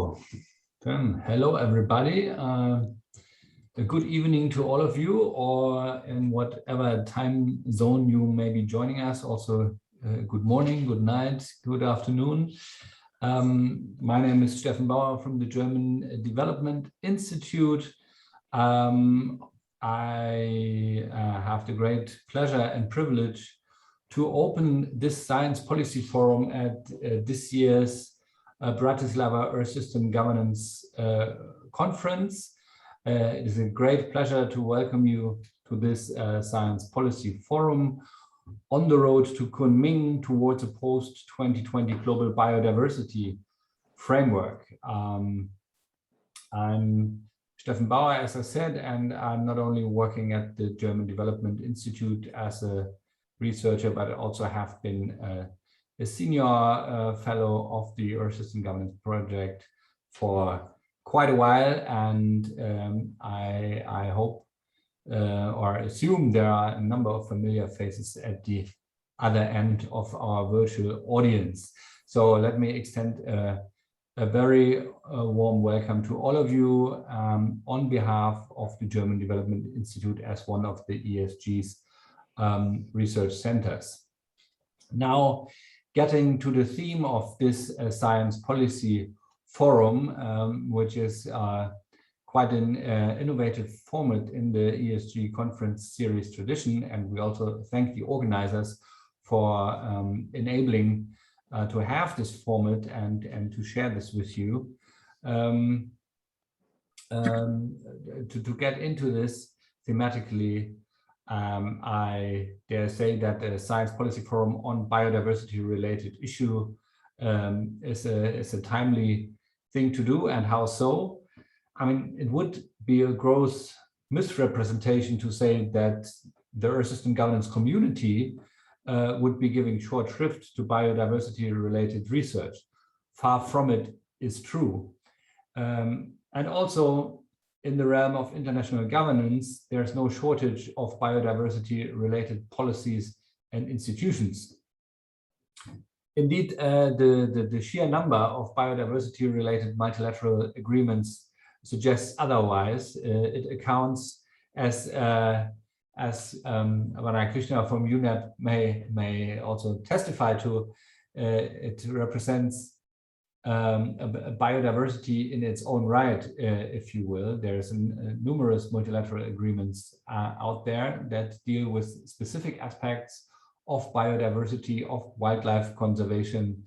So then, hello everybody. A good evening to all of you, or in whatever time zone you may be joining us. Also, good morning, good night, good afternoon. My name is Steffen Bauer from the German Development Institute. I have the great pleasure and privilege to open this Science Policy Forum at this year's Bratislava Earth System Governance Conference. It is a great pleasure to welcome you to this Science Policy Forum on the road to Kunming towards a post-2020 Global Biodiversity Framework. I'm Steffen Bauer, as I said, and I'm not only working at the German Development Institute as a researcher, but I also have been a senior fellow of the Earth System Governance Project for quite a while, and I hope or assume there are a number of familiar faces at the other end of our virtual audience. So let me extend a very warm welcome to all of you on behalf of the German Development Institute as one of the ESG's research centers. Now, getting to the theme of this Science Policy Forum, which is quite an innovative format in the ESG conference series tradition, and we also thank the organizers for enabling to have this format and to share this with you. To get into this thematically, I dare say that the Science Policy Forum on biodiversity-related issue is a timely thing to do, and how so? I mean, it would be a gross misrepresentation to say that the Earth System Governance community would be giving short shrift to biodiversity-related research. Far from it is true. And also, in the realm of international governance, there's no shortage of biodiversity-related policies and institutions. Indeed, the sheer number of biodiversity-related multilateral agreements suggests otherwise. It accounts, as Balakrishna from UNEP may also testify to, it represents a biodiversity in its own right, if you will. There's numerous multilateral agreements out there that deal with specific aspects of biodiversity, of wildlife conservation,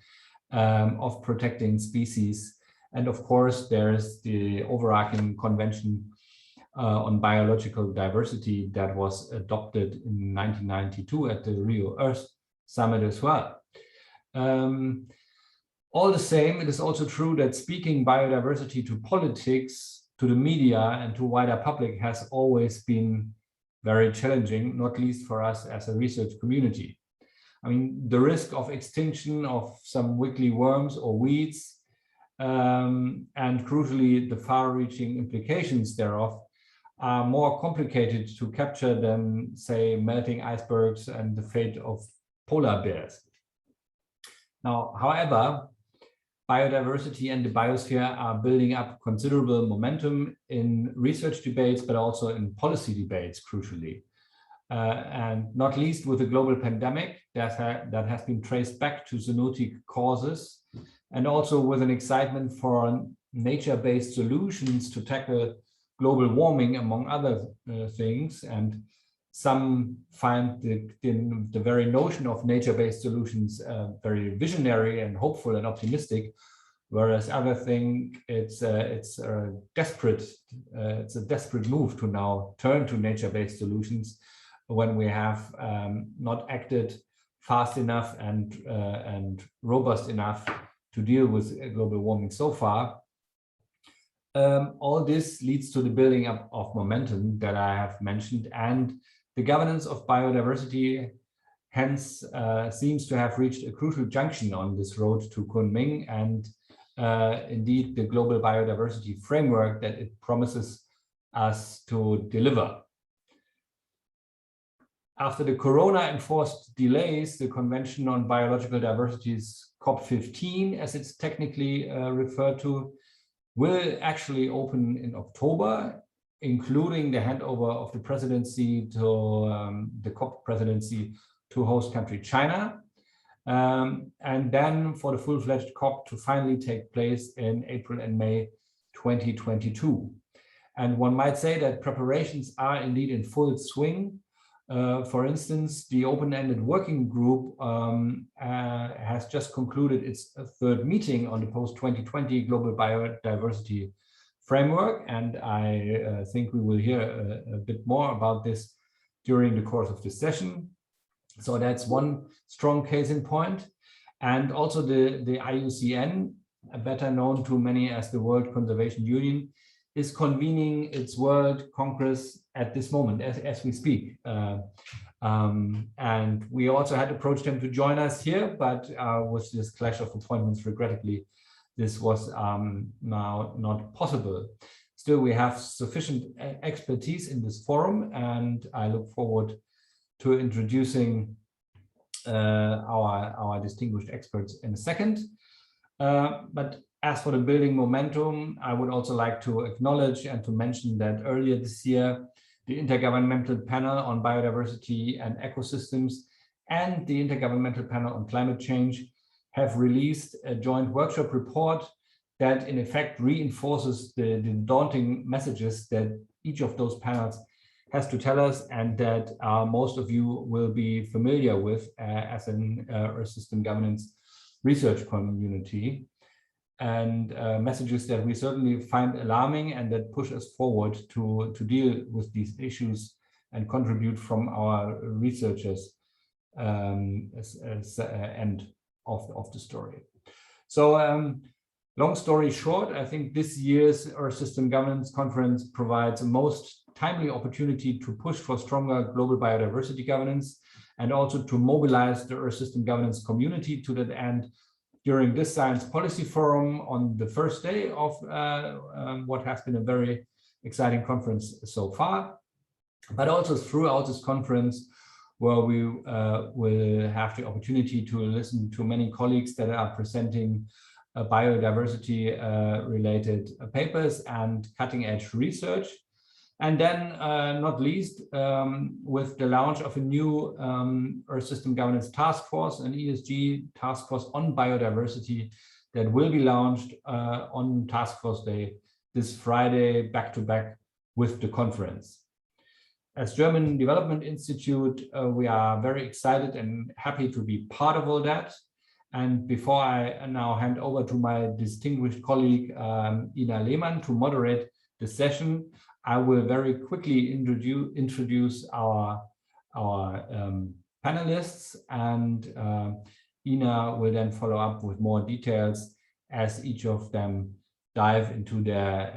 of protecting species. And of course, there's the overarching Convention on Biological Diversity that was adopted in 1992 at the Rio Earth Summit as well. All the same, it is also true that speaking biodiversity to politics, to the media, and to wider public has always been very challenging, not least for us as a research community. I mean, the risk of extinction of some wiggly worms or weeds, and crucially, the far-reaching implications thereof are more complicated to capture than, say, melting icebergs and the fate of polar bears. Now, however, biodiversity and the biosphere are building up considerable momentum in research debates, but also in policy debates, crucially. And not least with the global pandemic that has been traced back to zoonotic causes, and also with an excitement for nature-based solutions to tackle global warming, among other things. And some find the very notion of nature-based solutions very visionary and hopeful and optimistic, whereas others think it's a desperate move to now turn to nature-based solutions when we have not acted fast enough and robust enough to deal with global warming so far. All this leads to the building up of momentum that I have mentioned, and the governance of biodiversity hence seems to have reached a crucial junction on this road to Kunming, and indeed the Global Biodiversity Framework that it promises us to deliver. After the Corona-enforced delays, the Convention on Biological Diversity's COP15, as it's technically referred to, will actually open in October, including the handover of the presidency to the COP presidency to host country China. And then for the full-fledged COP to finally take place in April and May 2022. And one might say that preparations are indeed in full swing. For instance, the open-ended working group has just concluded its third meeting on the post-2020 Global Biodiversity Framework. And I think we will hear a bit more about this during the course of this session. So that's one strong case in point. And also the IUCN, better known to many as the World Conservation Union, is convening its World Congress at this moment as we speak. And we also had approached him to join us here, but with this clash of appointments, regrettably, this was now not possible. Still, we have sufficient expertise in this forum, and I look forward to introducing our distinguished experts in a second. But as for the building momentum, I would also like to acknowledge and to mention that earlier this year, the Intergovernmental Panel on Biodiversity and Ecosystems and the Intergovernmental Panel on Climate Change have released a joint workshop report that in effect reinforces the daunting messages that each of those panels has to tell us, and that most of you will be familiar with as an Earth System Governance research community. And messages that we certainly find alarming and that push us forward to deal with these issues and contribute from our researchers as end of the story. So long story short, I think this year's Earth System Governance Conference provides a most timely opportunity to push for stronger global biodiversity governance and also to mobilize the Earth System Governance community to that end during this Science Policy Forum on the first day of what has been a very exciting conference so far, but also throughout this conference, where we will have the opportunity to listen to many colleagues that are presenting biodiversity related papers and cutting edge research. And then, not least, with the launch of a new Earth System Governance Task Force, an ESG Task Force on Biodiversity that will be launched on Task Force Day this Friday, back-to-back with the conference. As German Development Institute, we are very excited and happy to be part of all that. And before I now hand over to my distinguished colleague, Ina Lehmann, to moderate the session, I will very quickly introduce our panelists, and Ina will then follow up with more details as each of them dive into their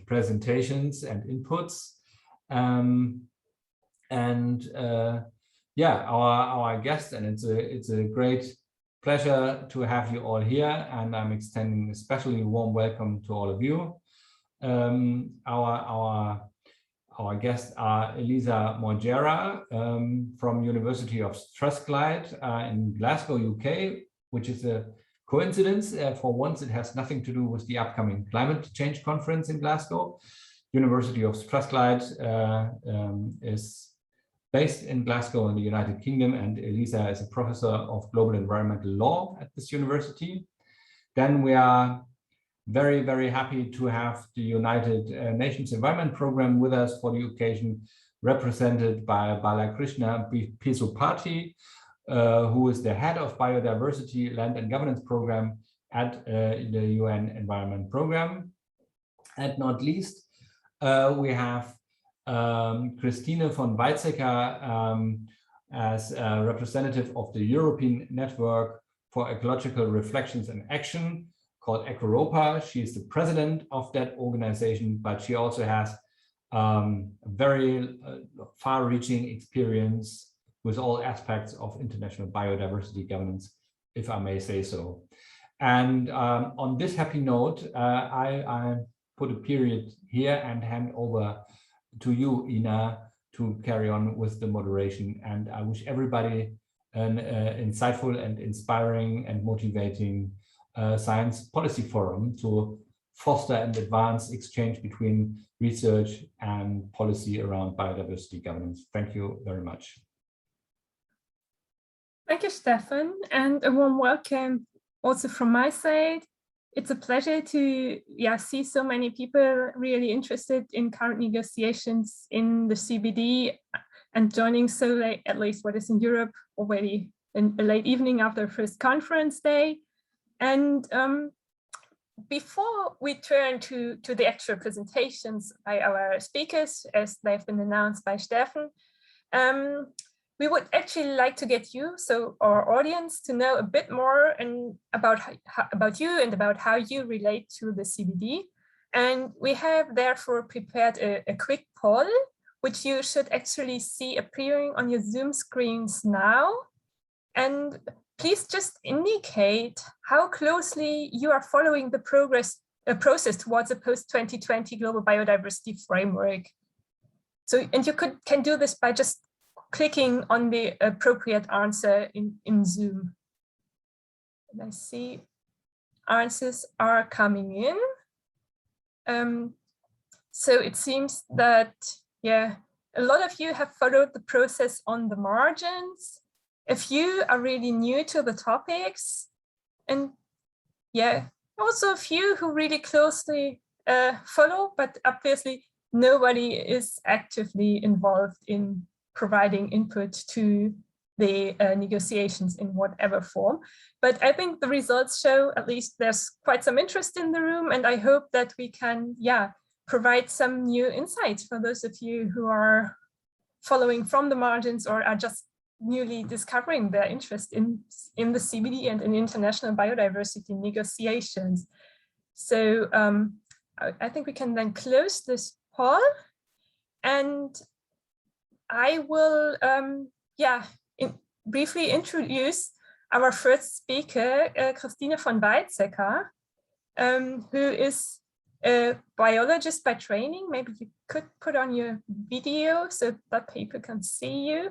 presentations and inputs. Yeah, our guest, and it's a great pleasure to have you all here, and I'm extending especially a warm welcome to all of you. Our guests are Elisa Morgera from University of Strathclyde in Glasgow, UK, which is a coincidence. For once, it has nothing to do with the upcoming climate change conference in Glasgow. University of Strathclyde is based in Glasgow in the United Kingdom, and Elisa is a professor of global environmental law at this university. Then we are very, very happy to have the United Nations Environment Programme with us for the occasion, represented by Balakrishna Pizzupati, who is the head of Biodiversity, Land and Governance Programme at the UN Environment Programme. And not least, we have Christine von Weizsäcker as a representative of the European Network for Ecological Reflections and Action, called EcoRopa. She is the president of that organization, but she also has very far-reaching experience with all aspects of international biodiversity governance, if I may say so. And on this happy note, I put a period here and hand over to you, Ina, to carry on with the moderation. And I wish everybody an insightful and inspiring and motivating Science Policy Forum to foster and advance exchange between research and policy around biodiversity governance. Thank you very much. Thank you, Steffen, and a warm welcome also from my side. It's a pleasure to see so many people really interested in current negotiations in the CBD and joining so late, at least what is in Europe, already in a late evening after the first conference day. And before we turn to the actual presentations by our speakers, as they've been announced by Steffen, we would actually like to get you, so our audience, to know a bit more about you and about how you relate to the CBD. And we have therefore prepared a quick poll, which you should actually see appearing on your Zoom screens now. And please just indicate how closely you are following the process towards a post-2020 Global Biodiversity Framework. So, and you can do this by just clicking on the appropriate answer in Zoom. And I see answers are coming in. So it seems that, a lot of you have followed the process on the margins. A few are really new to the topics. And also a few who really closely follow, but obviously nobody is actively involved in providing input to the negotiations in whatever form. But I think the results show at least there's quite some interest in the room, and I hope that we can, provide some new insights for those of you who are following from the margins or are just newly discovering their interest in the CBD and in international biodiversity negotiations. So I think we can then close this poll, and I will, briefly introduce our first speaker, Christine von Weizsäcker, who is a biologist by training. Maybe you could put on your video so that people can see you.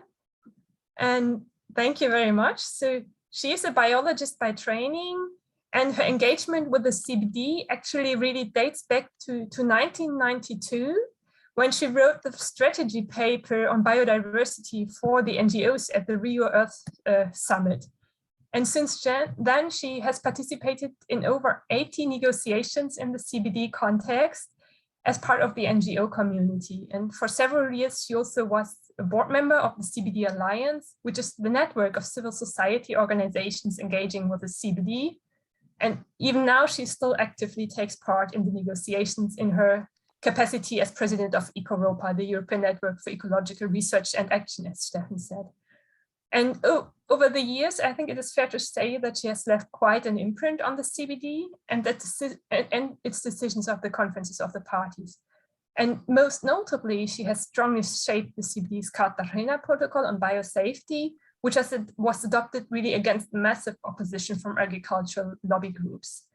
And thank you very much. So she is a biologist by training, and her engagement with the CBD actually really dates back to 1992. When she wrote the strategy paper on biodiversity for the NGOs at the Rio Earth Summit. And since then, she has participated in over 80 negotiations in the CBD context as part of the NGO community. And for several years, she also was a board member of the CBD Alliance, which is the network of civil society organizations engaging with the CBD. And even now, she still actively takes part in the negotiations in her capacity as president of EcoRopa, the European Network for Ecological Research and Action, as Steffen said. And over the years, I think it is fair to say that she has left quite an imprint on the CBD and its decisions of the conferences of the parties. And most notably, she has strongly shaped the CBD's Cartagena Protocol on biosafety, which was adopted really against massive opposition from agricultural lobby groups.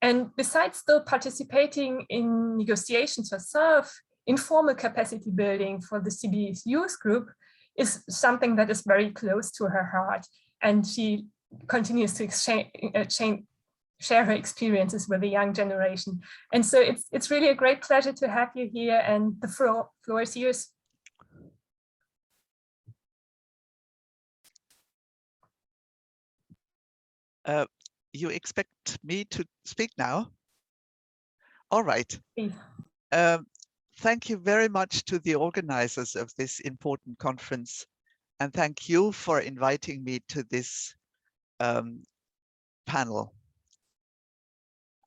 And besides still participating in negotiations herself, informal capacity building for the CBD's youth group is something that is very close to her heart. And she continues to share her experiences with the young generation. And so it's really a great pleasure to have you here, and the floor is yours. You expect me to speak now? All right. Thank you very much to the organizers of this important conference, and thank you for inviting me to this panel.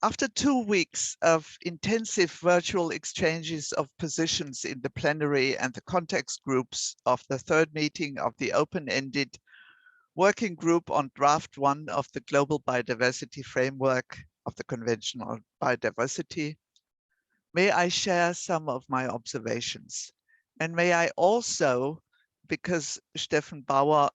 After 2 weeks of intensive virtual exchanges of positions in the plenary and the context groups of the third meeting of the open-ended Working Group on Draft 1 of the Global Biodiversity Framework of the Convention on Biodiversity, may I share some of my observations. And may I also, because Steffen Bauer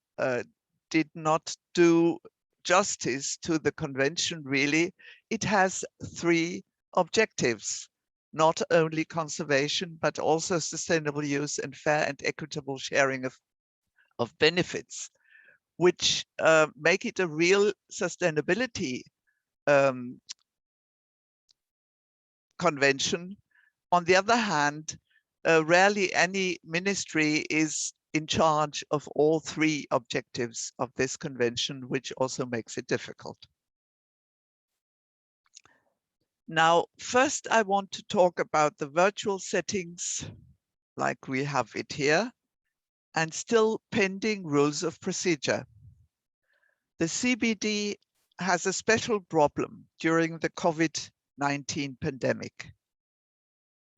did not do justice to the convention really, it has 3 objectives: not only conservation, but also sustainable use and fair and equitable sharing of benefits, which make it a real sustainability convention. On the other hand, rarely any ministry is in charge of all three objectives of this convention, which also makes it difficult. Now, first, I want to talk about the virtual settings, like we have it here, and still pending rules of procedure. The CBD has a special problem during the COVID-19 pandemic.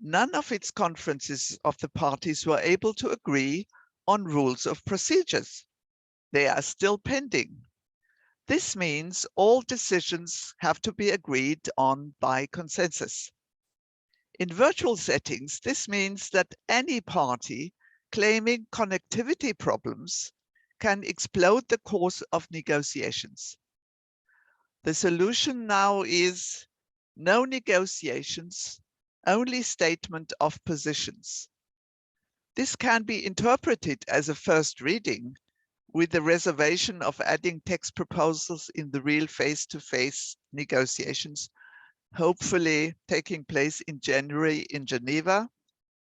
None of its conferences of the parties were able to agree on rules of procedures. They are still pending. This means all decisions have to be agreed on by consensus. In virtual settings, this means that any party claiming connectivity problems can explode the course of negotiations. The solution now is no negotiations, only statement of positions. This can be interpreted as a first reading with the reservation of adding text proposals in the real face-to-face negotiations, hopefully taking place in January in Geneva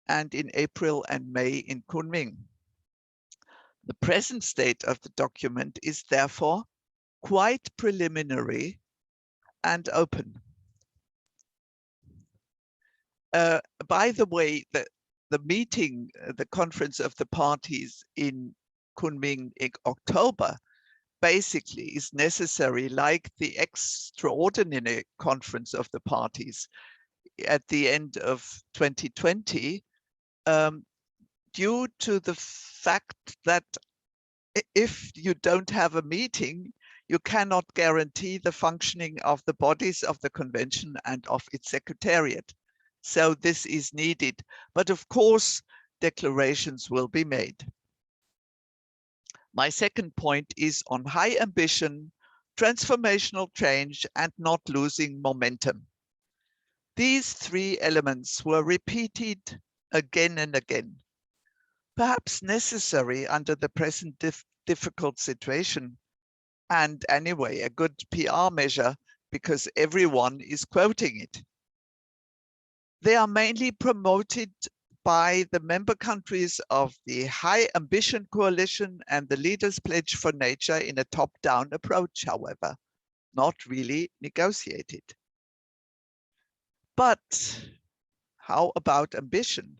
and in April and May in Kunming. The present state of the document is therefore quite preliminary and open. By the way, the meeting, the conference of the parties in Kunming in October, basically is necessary like the extraordinary conference of the parties at the end of 2020, due to the fact that if you don't have a meeting, you cannot guarantee the functioning of the bodies of the convention and of its secretariat. So this is needed, but of course, declarations will be made. My second point is on high ambition, transformational change, and not losing momentum. These three elements were repeated again and again, perhaps necessary under the present difficult situation, and anyway, a good PR measure because everyone is quoting it. They are mainly promoted by the member countries of the High Ambition Coalition and the Leaders' Pledge for Nature in a top-down approach, however, not really negotiated. But how about ambition?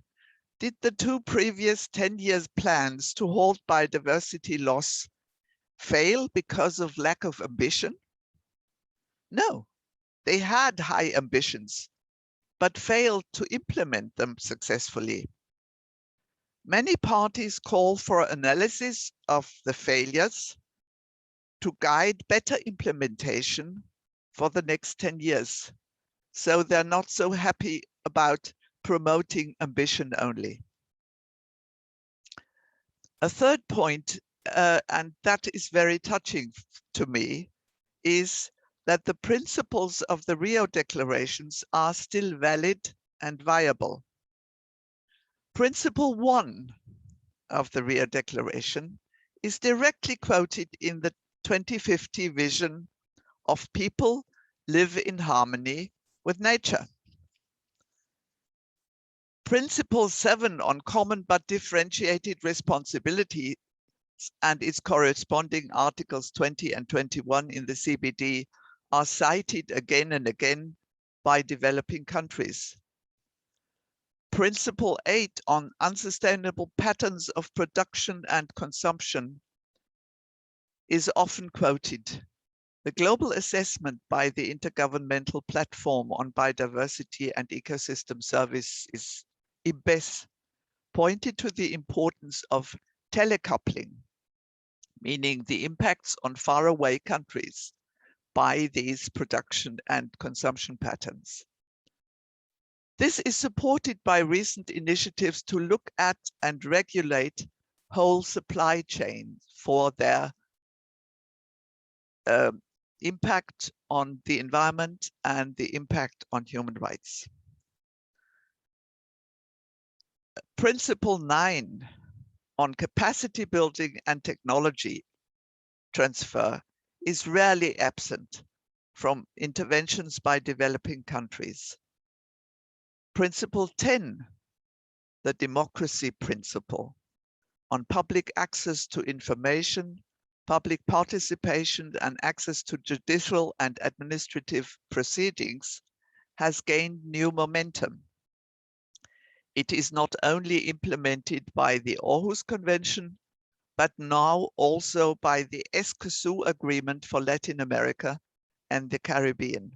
Did the two previous 10 years plans to halt biodiversity loss fail because of lack of ambition? No, they had high ambitions, but failed to implement them successfully. Many parties call for analysis of the failures to guide better implementation for the next 10 years. So they're not so happy about promoting ambition only. A third point, and that is very touching to me, is that the principles of the Rio declarations are still valid and viable. Principle 1 of the Rio Declaration is directly quoted in the 2050 vision of people live in harmony with nature. Principle 7 on common but differentiated responsibility and its corresponding articles 20 and 21 in the CBD are cited again and again by developing countries. Principle 8 on unsustainable patterns of production and consumption is often quoted. The global assessment by the Intergovernmental Platform on Biodiversity and Ecosystem Services, IBES, pointed to the importance of telecoupling, meaning the impacts on faraway countries by these production and consumption patterns. This is supported by recent initiatives to look at and regulate whole supply chains for their impact on the environment and the impact on human rights. Principle 9 on capacity building and technology transfer is rarely absent from interventions by developing countries. Principle 10, the democracy principle on public access to information, public participation, and access to judicial and administrative proceedings, has gained new momentum. It is not only implemented by the Aarhus Convention, but now also by the Escazú Agreement for Latin America and the Caribbean.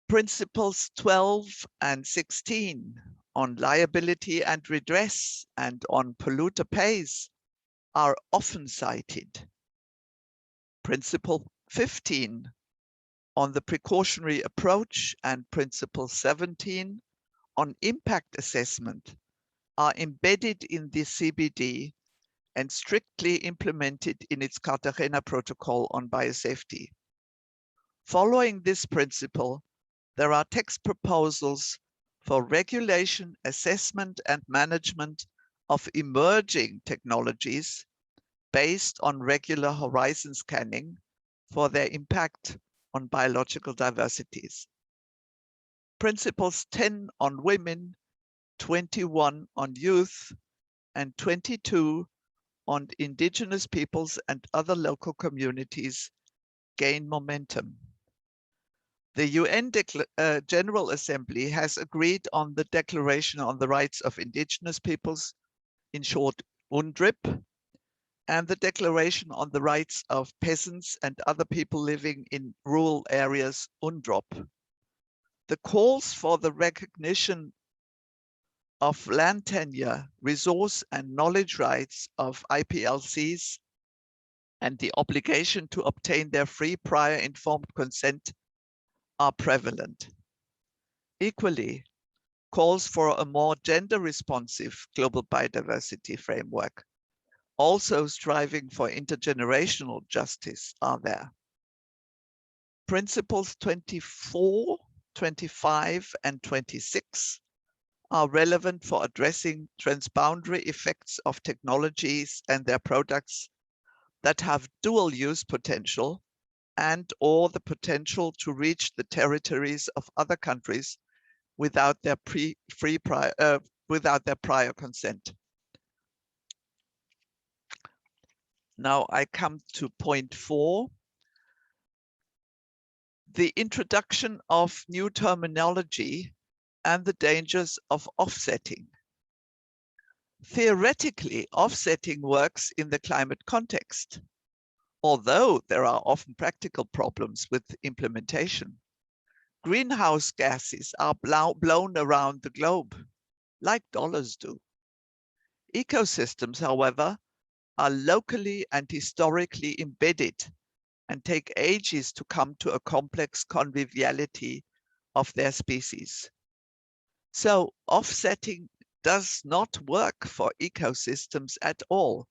Principles 12 and 16 on liability and redress and on polluter pays are often cited. Principle 15 on the precautionary approach and Principle 17 on impact assessment are embedded in the CBD and strictly implemented in its Cartagena Protocol on biosafety. Following this principle, there are text proposals for regulation, assessment, and management of emerging technologies based on regular horizon scanning for their impact on biological diversities. Principles 10 on women, 21 on youth, and 22 on indigenous peoples and other local communities gain momentum. The UN General Assembly has agreed on the Declaration on the Rights of Indigenous Peoples, in short, UNDRIP, and the Declaration on the Rights of Peasants and Other People Living in Rural Areas, UNDROP. The calls for the recognition of land tenure, resource and knowledge rights of IPLCs and the obligation to obtain their free prior informed consent are prevalent. Equally, calls for a more gender-responsive global biodiversity framework, also striving for intergenerational justice, are there. Principles 24, 25, and 26 are relevant for addressing transboundary effects of technologies and their products that have dual use potential and or the potential to reach the territories of other countries without their prior consent. Now I come to point 4. The introduction of new terminology and the dangers of offsetting. Theoretically, offsetting works in the climate context, although there are often practical problems with implementation. Greenhouse gases are blown around the globe, like dollars do. Ecosystems, however, are locally and historically embedded and take ages to come to a complex conviviality of their species. So offsetting does not work for ecosystems at all,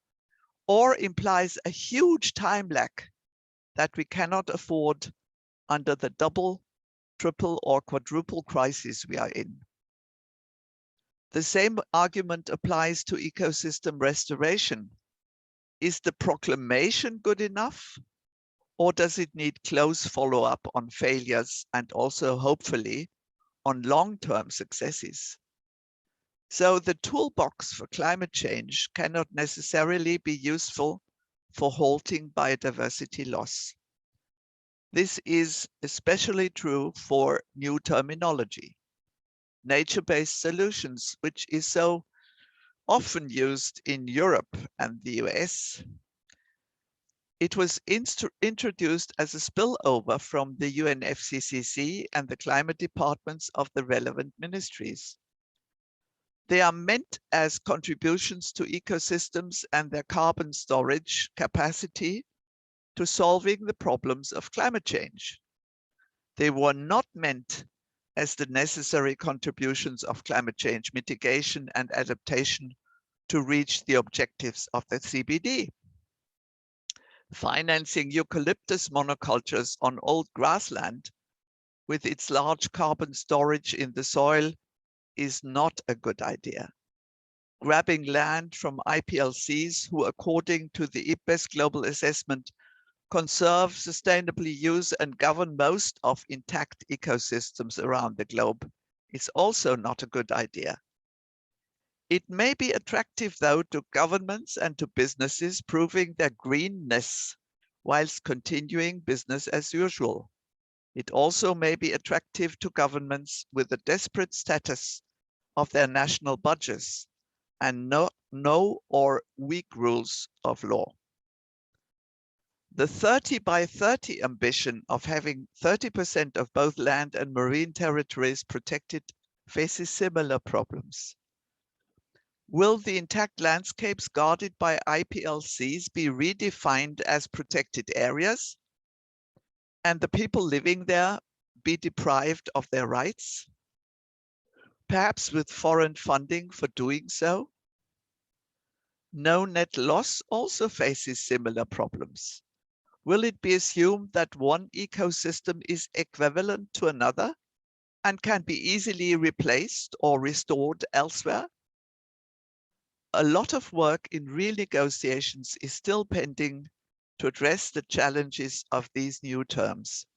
or implies a huge time lag that we cannot afford under the double, triple, or quadruple crisis we are in. The same argument applies to ecosystem restoration. Is the proclamation good enough, or does it need close follow-up on failures and also hopefully on long-term successes? So the toolbox for climate change cannot necessarily be useful for halting biodiversity loss. This is especially true for new terminology, nature-based solutions, which is so often used in Europe and the US. It was introduced as a spillover from the UNFCCC and the climate departments of the relevant ministries. They are meant as contributions to ecosystems and their carbon storage capacity to solving the problems of climate change. They were not meant as the necessary contributions of climate change mitigation and adaptation to reach the objectives of the CBD. Financing eucalyptus monocultures on old grassland with its large carbon storage in the soil is not a good idea. Grabbing land from IPLCs who, according to the IPBES global assessment, conserve, sustainably use and govern most of intact ecosystems around the globe is also not a good idea. It may be attractive, though, to governments and to businesses proving their greenness whilst continuing business as usual. It also may be attractive to governments with the desperate status of their national budgets and no or weak rules of law. The 30 by 30 ambition of having 30% of both land and marine territories protected faces similar problems. Will the intact landscapes guarded by IPLCs be redefined as protected areas and the people living there be deprived of their rights? Perhaps with foreign funding for doing so? No net loss also faces similar problems. Will it be assumed that one ecosystem is equivalent to another and can be easily replaced or restored elsewhere? A lot of work in real negotiations is still pending to address the challenges of these new terms.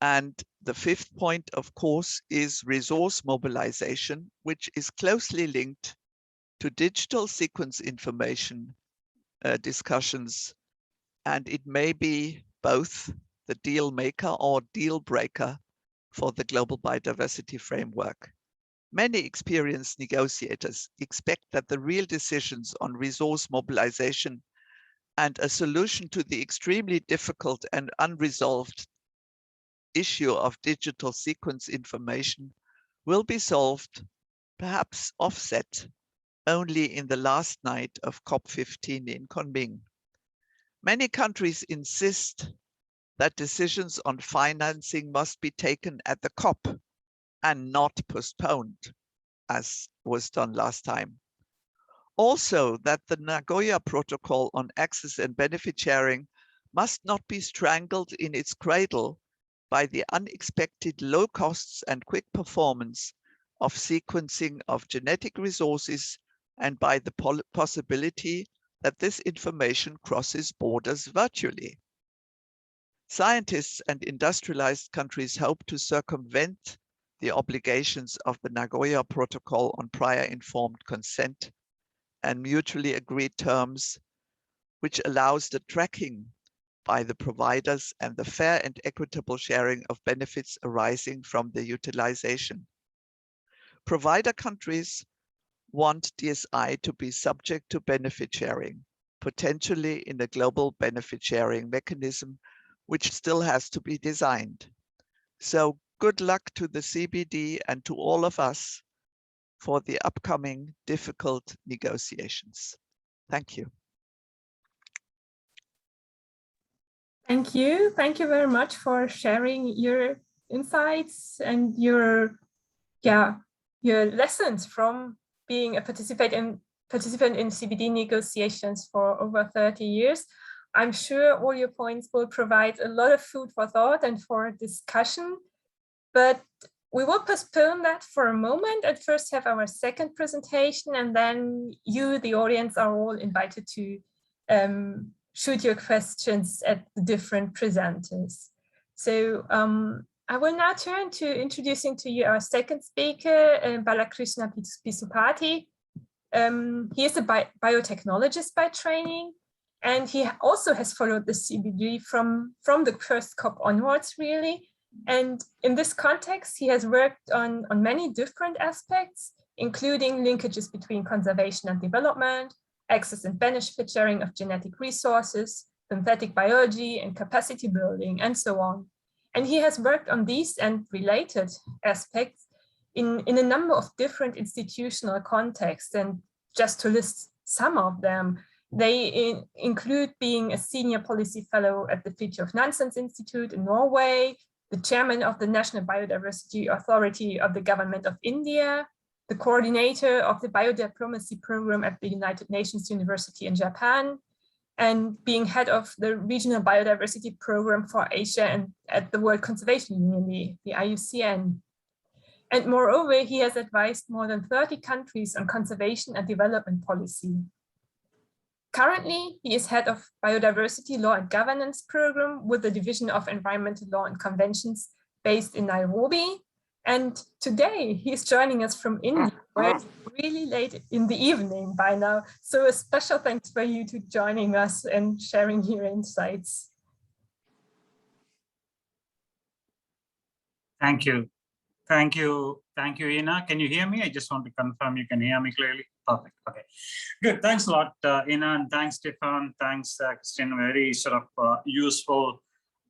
And the fifth point, of course, is resource mobilization, which is closely linked to digital sequence information discussions, and it may be both the deal maker or deal breaker for the Global Biodiversity Framework. Many experienced negotiators expect that the real decisions on resource mobilization and a solution to the extremely difficult and unresolved issue of digital sequence information will be solved, perhaps offset, only in the last night of COP15 in Kunming. Many countries insist that decisions on financing must be taken at the COP and not postponed, as was done last time. Also, that the Nagoya Protocol on access and benefit sharing must not be strangled in its cradle by the unexpected low costs and quick performance of sequencing of genetic resources and by the possibility that this information crosses borders virtually. Scientists and industrialized countries hope to circumvent the obligations of the Nagoya Protocol on prior informed consent and mutually agreed terms, which allows the tracking by the providers and the fair and equitable sharing of benefits arising from the utilization. Provider countries want DSI to be subject to benefit sharing, potentially in a global benefit sharing mechanism, which still has to be designed. So good luck to the CBD and to all of us for the upcoming difficult negotiations. Thank you. Thank you. Thank you very much for sharing your insights and your lessons from being a participant in CBD negotiations for over 30 years. I'm sure all your points will provide a lot of food for thought and for discussion, but we will postpone that for a moment and first have our second presentation, and then you, the audience, are all invited to shoot your questions at the different presenters. So I will now turn to introducing to you our second speaker, Balakrishna Pizzupati. He is a biotechnologist by training, and he also has followed the CBD from the first COP onwards, really. And in this context, he has worked on many different aspects, including linkages between conservation and development, access and benefit sharing of genetic resources, synthetic biology and capacity building, and so on. And he has worked on these and related aspects in a number of different institutional contexts. And just to list some of them, they include being a senior policy fellow at the Fridtjof Nansen Institute in Norway, the chairman of the National Biodiversity Authority of the Government of India, the coordinator of the biodiplomacy program at the United Nations University in Japan, and being head of the regional biodiversity program for Asia and at the World Conservation Union, the IUCN. And moreover, he has advised more than 30 countries on conservation and development policy. Currently, he is head of Biodiversity Law and Governance Program with the Division of Environmental Law and Conventions based in Nairobi. And today he's joining us from India, where it's really late in the evening by now. So a special thanks for you to joining us and sharing your insights. Thank you. Thank you. Thank you, Ina. Can you hear me? I just want to confirm you can hear me clearly. Perfect. Okay. Good. Thanks a lot, Ina, and thanks, Steffen. Thanks, Christian. Very sort of useful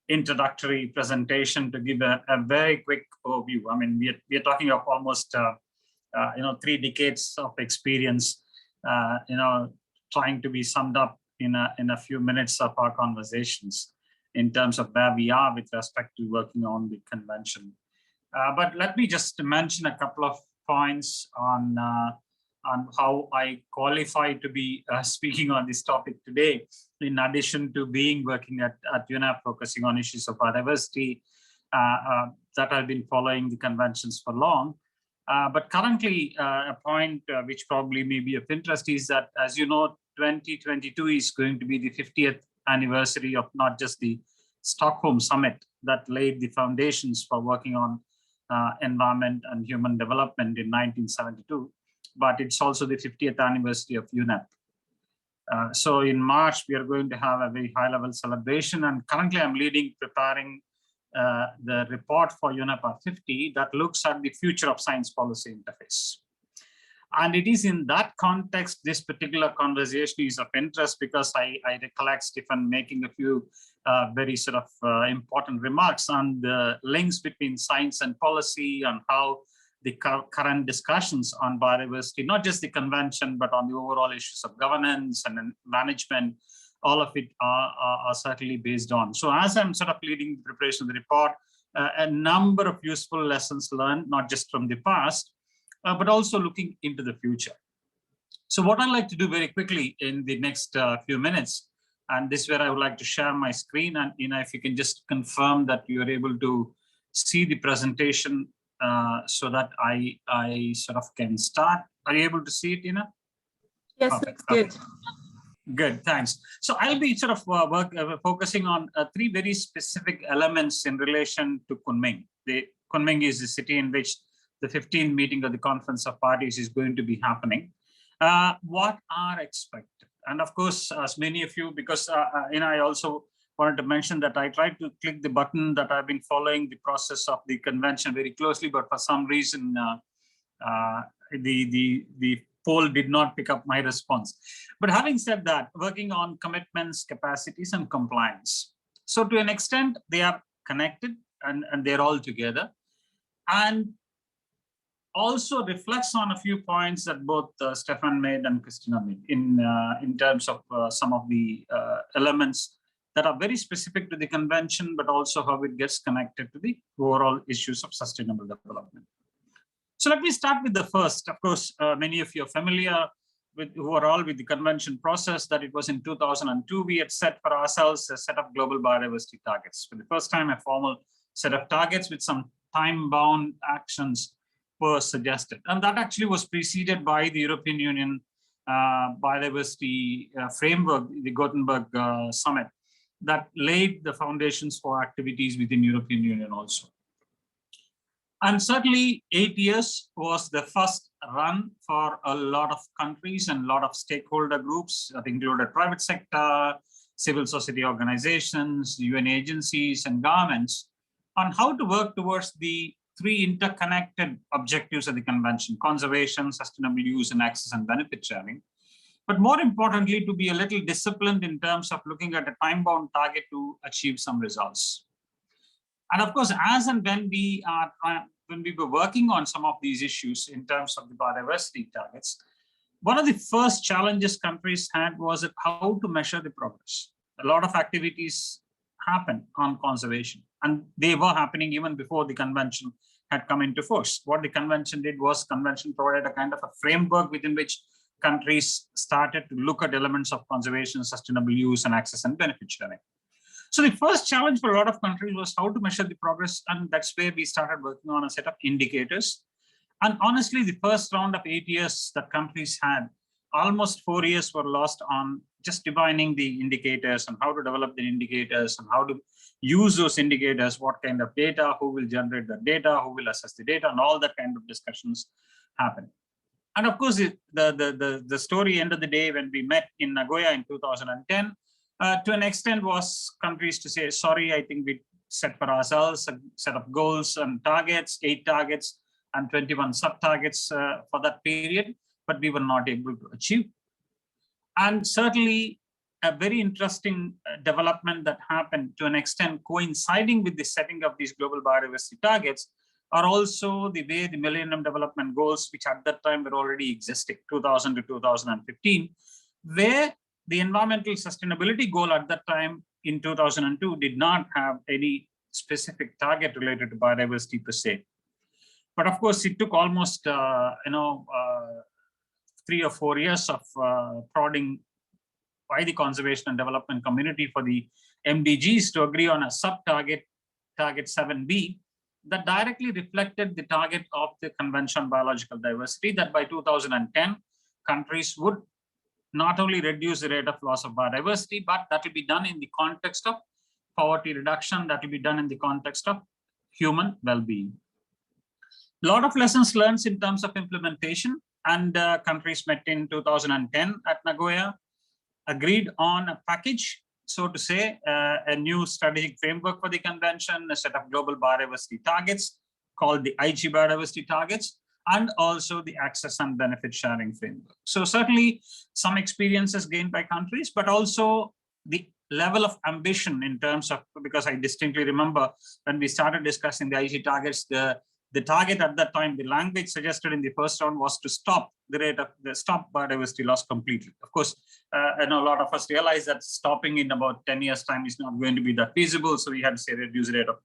introductory presentation to give a very quick overview. I mean, we are talking of almost 3 decades of experience, trying to be summed up in a few minutes of our conversations in terms of where we are with respect to working on the convention. But let me just mention a couple of points on how I qualify to be speaking on this topic today, in addition to working at UNEP, focusing on issues of biodiversity that I've been following the conventions for long. But currently, a point which probably may be of interest is that, as you know, 2022 is going to be the 50th anniversary of not just the Stockholm Summit that laid the foundations for working on environment and human development in 1972, but it's also the 50th anniversary of UNEP. So in March, we are going to have a very high-level celebration, and currently I'm preparing the report for UNEP R50 that looks at the future of science policy interface. And it is in that context, this particular conversation is of interest, because I recollect Steffen making a few very sort of important remarks on the links between science and policy, and how the current discussions on biodiversity, not just the convention, but on the overall issues of governance and management, all of it are certainly based on. So as I'm sort of leading the preparation of the report, a number of useful lessons learned, not just from the past, but also looking into the future. So what I'd like to do very quickly in the next few minutes, and this is where I would like to share my screen, and if you can just confirm that you are able to see the presentation so that I sort of can start. Are you able to see it, Ina? Yes, looks good. Good, thanks. So I'll be sort of focusing on 3 very specific elements in relation to Kunming. Kunming is the city in which the 15th meeting of the Conference of Parties is going to be happening. What are expected? And of course, as many of you, because I also wanted to mention that I tried to click the button, that I've been following the process of the convention very closely, but for some reason, the poll did not pick up my response. But having said that, working on commitments, capacities, and compliance. So to an extent, they are connected and they're all together. And also reflects on a few points that both Steffen made and Christina made in terms of some of the elements that are very specific to the convention, but also how it gets connected to the overall issues of sustainable development. So let me start with the first. Of course, many of you are familiar with the convention process, that it was in 2002, we had set for ourselves a set of global biodiversity targets. For the first time, a formal set of targets with some time-bound actions were suggested. And that actually was preceded by the European Union Biodiversity Framework, the Gothenburg Summit, that laid the foundations for activities within European Union also. And certainly 8 years was the first run for a lot of countries and a lot of stakeholder groups that included private sector, civil society organizations, UN agencies, and governments on how to work towards the 3 interconnected objectives of the convention: conservation, sustainable use, and access and benefit sharing. But more importantly, to be a little disciplined in terms of looking at a time-bound target to achieve some results. And of course, as and when we were working on some of these issues in terms of the biodiversity targets, one of the first challenges countries had was how to measure the progress. A lot of activities happened on conservation, and they were happening even before the convention had come into force. What the convention did was, convention provided a kind of a framework within which countries started to look at elements of conservation, sustainable use, and access and benefit sharing. So the first challenge for a lot of countries was how to measure the progress, and that's where we started working on a set of indicators. And honestly, the first round of 8 years that countries had, almost 4 years were lost on just defining the indicators and how to develop the indicators and how to use those indicators, what kind of data, who will generate the data, who will assess the data, and all that kind of discussions happen. And of course, the story end of the day when we met in Nagoya in 2010, to an extent was countries to say, sorry, I think we set for ourselves a set of goals and targets, 8 targets and 21 sub-targets for that period, but we were not able to achieve. And certainly a very interesting development that happened to an extent coinciding with the setting of these global biodiversity targets are also the way the Millennium Development Goals, which at that time were already existing, 2000 to 2015, where the environmental sustainability goal at that time in 2002 did not have any specific target related to biodiversity per se. But of course, it took almost 3 or 4 years of prodding by the conservation and development community for the MDGs to agree on a sub-target, target 7B, that directly reflected the target of the Convention on Biological Diversity, that by 2010, countries would not only reduce the rate of loss of biodiversity, but that will be done in the context of poverty reduction, that will be done in the context of human well-being. A lot of lessons learned in terms of implementation, and countries met in 2010 at Nagoya, agreed on a package, so to say, a new strategic framework for the convention, a set of global biodiversity targets called the IG biodiversity targets, and also the access and benefit sharing framework. So certainly some experiences gained by countries, but also the level of ambition in terms of, because I distinctly remember when we started discussing the IG targets, the target at that time, the language suggested in the first round was to stop the rate of the stop biodiversity loss completely. Of course, I know a lot of us realize that stopping in about 10 years time is not going to be that feasible. So we had to say reduce the rate of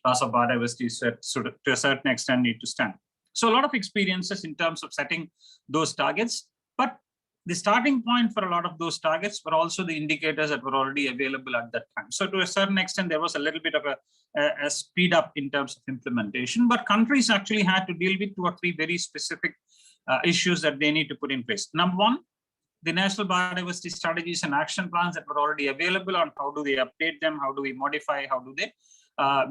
loss of biodiversity, so to a certain extent need to stand. So a lot of experiences in terms of setting those targets, but the starting point for a lot of those targets were also the indicators that were already available at that time. So to a certain extent, there was a little bit of a speed up in terms of implementation, but countries actually had to deal with 2 or 3 very specific issues that they need to put in place. Number one, the national biodiversity strategies and action plans that were already available, on how do they update them, how do we modify, how do they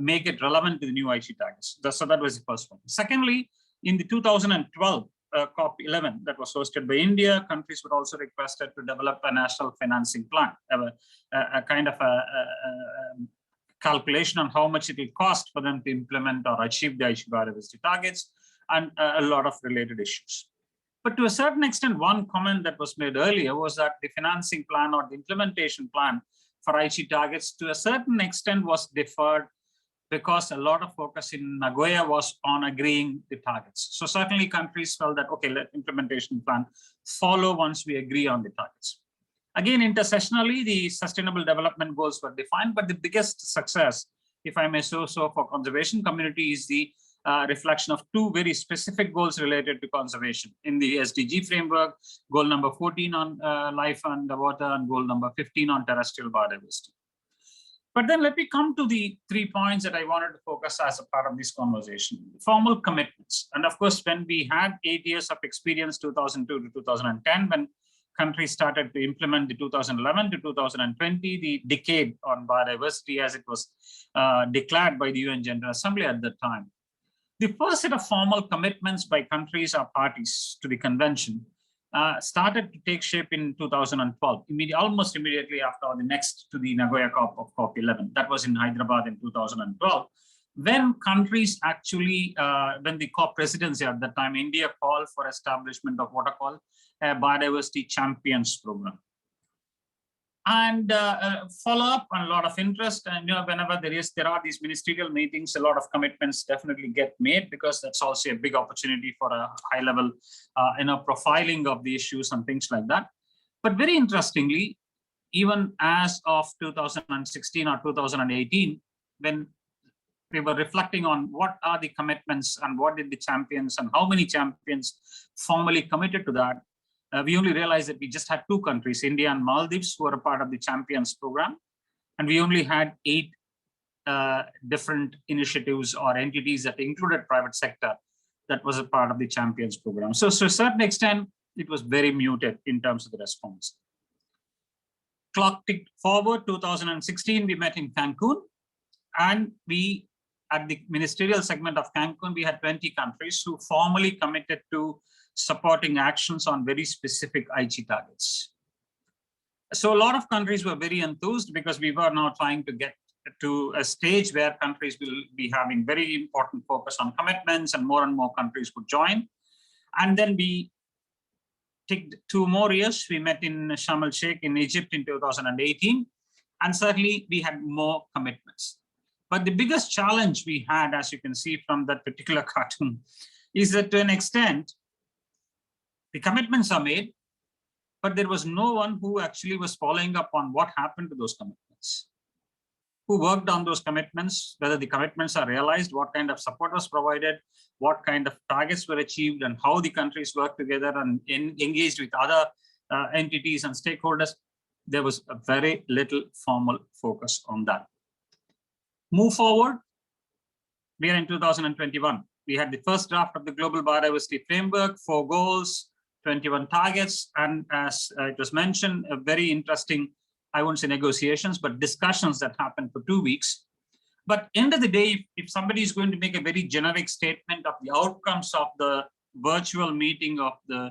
make it relevant to the new IG targets. So that was the first one. Secondly, in the 2012 COP11 that was hosted by India, countries were also requested to develop a national financing plan, a kind of a calculation on how much it will cost for them to implement or achieve the IG biodiversity targets, and a lot of related issues. But to a certain extent, one comment that was made earlier was that the financing plan or the implementation plan for IG targets to a certain extent was deferred, because a lot of focus in Nagoya was on agreeing the targets. So certainly countries felt that, okay, let implementation plan follow once we agree on the targets. Again, intersessionally, the sustainable development goals were defined, but the biggest success, if I may say so, for conservation community is the reflection of 2 very specific goals related to conservation in the SDG framework, goal number 14 on life and water, and goal number 15 on terrestrial biodiversity. But then let me come to the 3 points that I wanted to focus as a part of this conversation. Formal commitments. And of course, when we had 8 years of experience, 2002 to 2010, when countries started to implement the 2011 to 2020, the decade on biodiversity as it was declared by the UN General Assembly at that time. The first set of formal commitments by countries or parties to the convention started to take shape in 2012, almost immediately after the next to the Nagoya COP of COP11. That was in Hyderabad in 2012, when countries actually, when the COP presidency at that time, India called for establishment of what are called a biodiversity champions program. And follow up on a lot of interest, and whenever there are these ministerial meetings, a lot of commitments definitely get made, because that's also a big opportunity for a high level profiling of the issues and things like that. But very interestingly, even as of 2016 or 2018, when we were reflecting on what are the commitments and what did the champions and how many champions formally committed to that, we only realized that we just had 2 countries, India and Maldives, who were a part of the Champions program. And we only had 8 different initiatives or entities that included private sector that was a part of the Champions program. So to a certain extent, it was very muted in terms of the response. Clock ticked forward, 2016, we met in Cancun. And we, at the ministerial segment of Cancun, we had 20 countries who formally committed to supporting actions on very specific IG targets. So a lot of countries were very enthused because we were now trying to get to a stage where countries will be having very important focus on commitments, and more countries would join. And then we ticked 2 more years. We met in Sharm el-Sheikh in Egypt in 2018, and certainly we had more commitments. But the biggest challenge we had, as you can see from that particular cartoon, is that to an extent, the commitments are made, but there was no one who actually was following up on what happened to those commitments. Who worked on those commitments, whether the commitments are realized, what kind of support was provided, what kind of targets were achieved, and how the countries worked together and engaged with other entities and stakeholders. There was a very little formal focus on that. Move forward, we are in 2021. We had the first draft of the Global Biodiversity Framework, 4 goals, 21 targets, and as it was mentioned, a very interesting, I won't say negotiations, but discussions that happened for 2 weeks. But end of the day, if somebody is going to make a very generic statement of the outcomes of the virtual meeting of the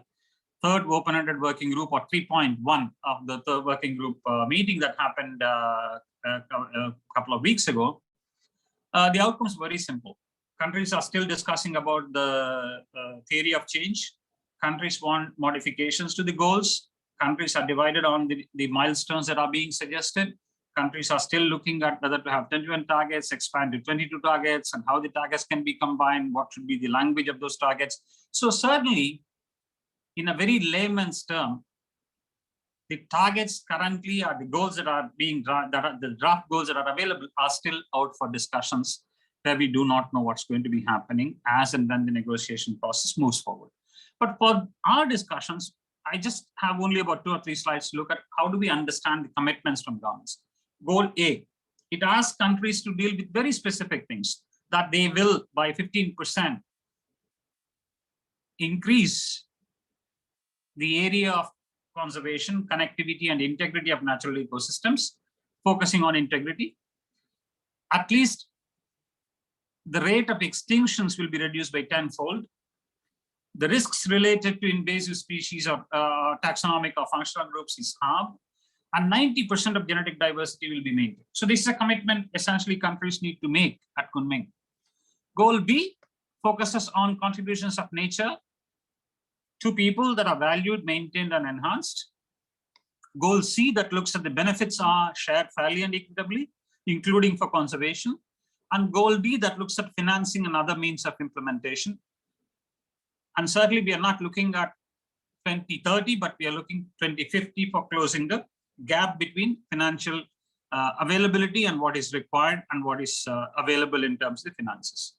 3rd open-ended working group, or 3.1 of the 3rd working group meeting that happened a couple of weeks ago, the outcomes were very simple. Countries are still discussing about the theory of change. Countries want modifications to the goals. Countries are divided on the milestones that are being suggested. Countries are still looking at whether to have 21 targets, expand to 22 targets, and how the targets can be combined, what should be the language of those targets. So certainly, in a very layman's term, the targets currently are the goals that are being the draft goals that are available are still out for discussions, where we do not know what's going to be happening as and when the negotiation process moves forward. But for our discussions, I just have only about 2 or 3 slides to look at how do we understand the commitments from governments. Goal A, it asks countries to deal with very specific things, that they will, by 15%, increase the area of conservation, connectivity, and integrity of natural ecosystems, focusing on integrity. At least the rate of extinctions will be reduced by 10-fold. The risks related to invasive species or taxonomic or functional groups is halved, and 90% of genetic diversity will be maintained. So this is a commitment essentially countries need to make at Kunming. Goal B focuses on contributions of nature to people that are valued, maintained, and enhanced. Goal C that looks at the benefits are shared fairly and equitably, including for conservation. And goal D that looks at financing and other means of implementation. And certainly we are not looking at 2030, but we are looking 2050 for closing the gap between financial availability and what is required and what is available in terms of finances.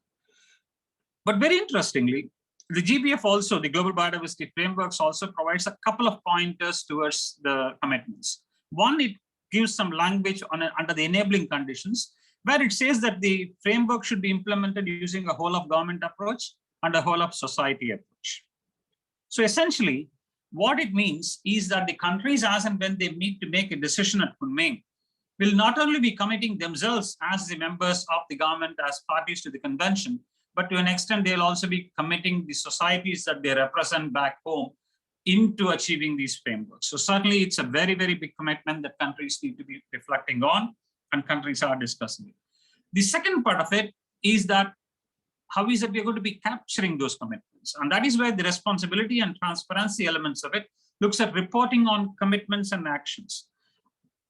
But very interestingly, the GBF also, the Global Biodiversity Frameworks also provides a couple of pointers towards the commitments. One, it gives some language on under the enabling conditions, where it says that the framework should be implemented using a whole of government approach and a whole of society approach. So essentially, what it means is that the countries, as and when they need to make a decision at Kunming, will not only be committing themselves as the members of the government as parties to the convention, but to an extent, they'll also be committing the societies that they represent back home into achieving these frameworks. So certainly it's a very, very big commitment that countries need to be reflecting on, and countries are discussing it. The second part of it is that how is it we're going to be capturing those commitments? And that is where the responsibility and transparency elements of it looks at reporting on commitments and actions.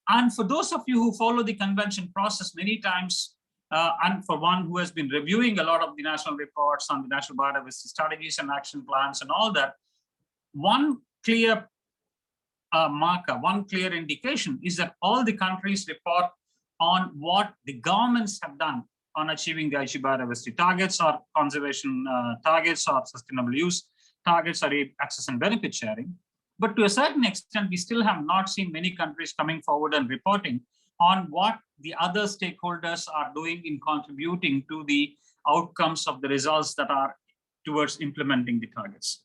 And for those of you who follow the convention process many times, and for one who has been reviewing a lot of the national reports on the national biodiversity strategies and action plans and all that, one clear marker, one clear indication is that all the countries report on what the governments have done on achieving the IG biodiversity targets or conservation targets or sustainable use targets or access and benefit sharing. But to a certain extent, we still have not seen many countries coming forward and reporting on what the other stakeholders are doing in contributing to the outcomes of the results that are towards implementing the targets.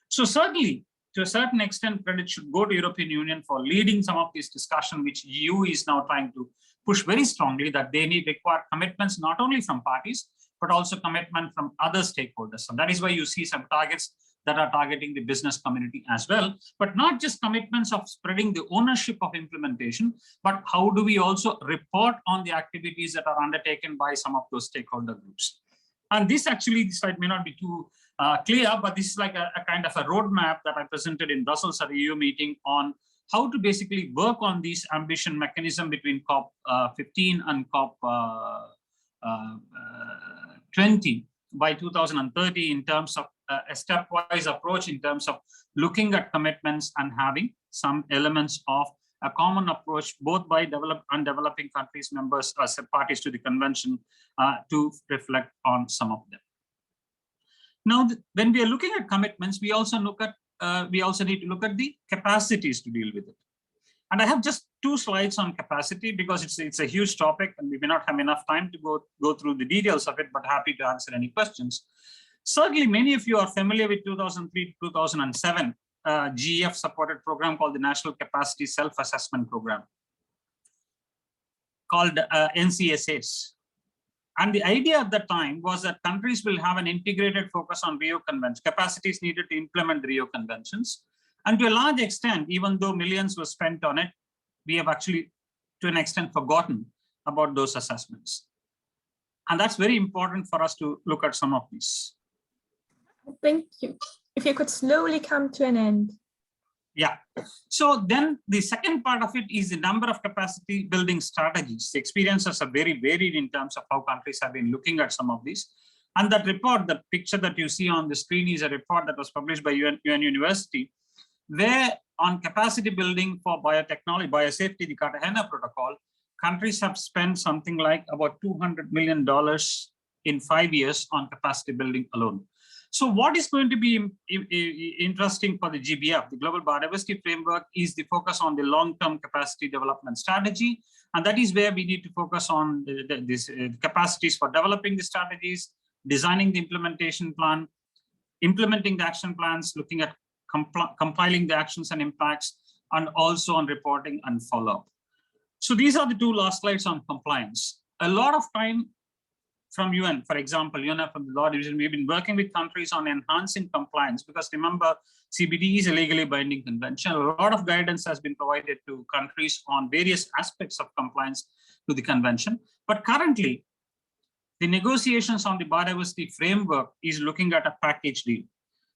So certainly, to a certain extent, credit should go to European Union for leading some of this discussion, which EU is now trying to push very strongly that they require commitments not only from parties, but also commitment from other stakeholders. And that is why you see some targets that are targeting the business community as well, but not just commitments of spreading the ownership of implementation, but how do we also report on the activities that are undertaken by some of those stakeholder groups. And this actually, this slide may not be too clear, but this is like a kind of a roadmap that I presented in Brussels at the EU meeting on how to basically work on this ambition mechanism between COP15 and COP20 by 2030 in terms of a stepwise approach in terms of looking at commitments and having some elements of a common approach both by developed and developing countries members as parties to the convention to reflect on some of them. Now, when we are looking at commitments, we also need to look at the capacities to deal with it. And I have just 2 slides on capacity because it's a huge topic and we may not have enough time to go through the details of it, but happy to answer any questions. Certainly, many of you are familiar with 2003-2007 GEF supported program called the National Capacity Self-Assessment Program, called NCSAs. And the idea at that time was that countries will have an integrated focus on Rio Convention, capacities needed to implement the Rio Conventions. And to a large extent, even though millions were spent on it, we have actually, to an extent, forgotten about those assessments. And that's very important for us to look at some of these. Thank you. If you could slowly come to an end. Yeah. So then the second part of it is the number of capacity building strategies. The experiences are very varied in terms of how countries have been looking at some of these. And that report, the picture that you see on the screen is a report that was published by UN University, where on capacity building for biotechnology, biosafety, the Cartagena Protocol, countries have spent something like about $200 million in 5 years on capacity building alone. So what is going to be interesting for the GBF, the Global Biodiversity Framework, is the focus on the long-term capacity development strategy. And that is where we need to focus on these capacities for developing the strategies, designing the implementation plan, implementing the action plans, looking at compiling the actions and impacts, and also on reporting and follow-up. So these are the 2 last slides on compliance. A lot of time from UN, for example, from the Law Division, we've been working with countries on enhancing compliance because remember, CBD is a legally binding convention. A lot of guidance has been provided to countries on various aspects of compliance to the convention. But currently, the negotiations on the biodiversity framework is looking at a package deal.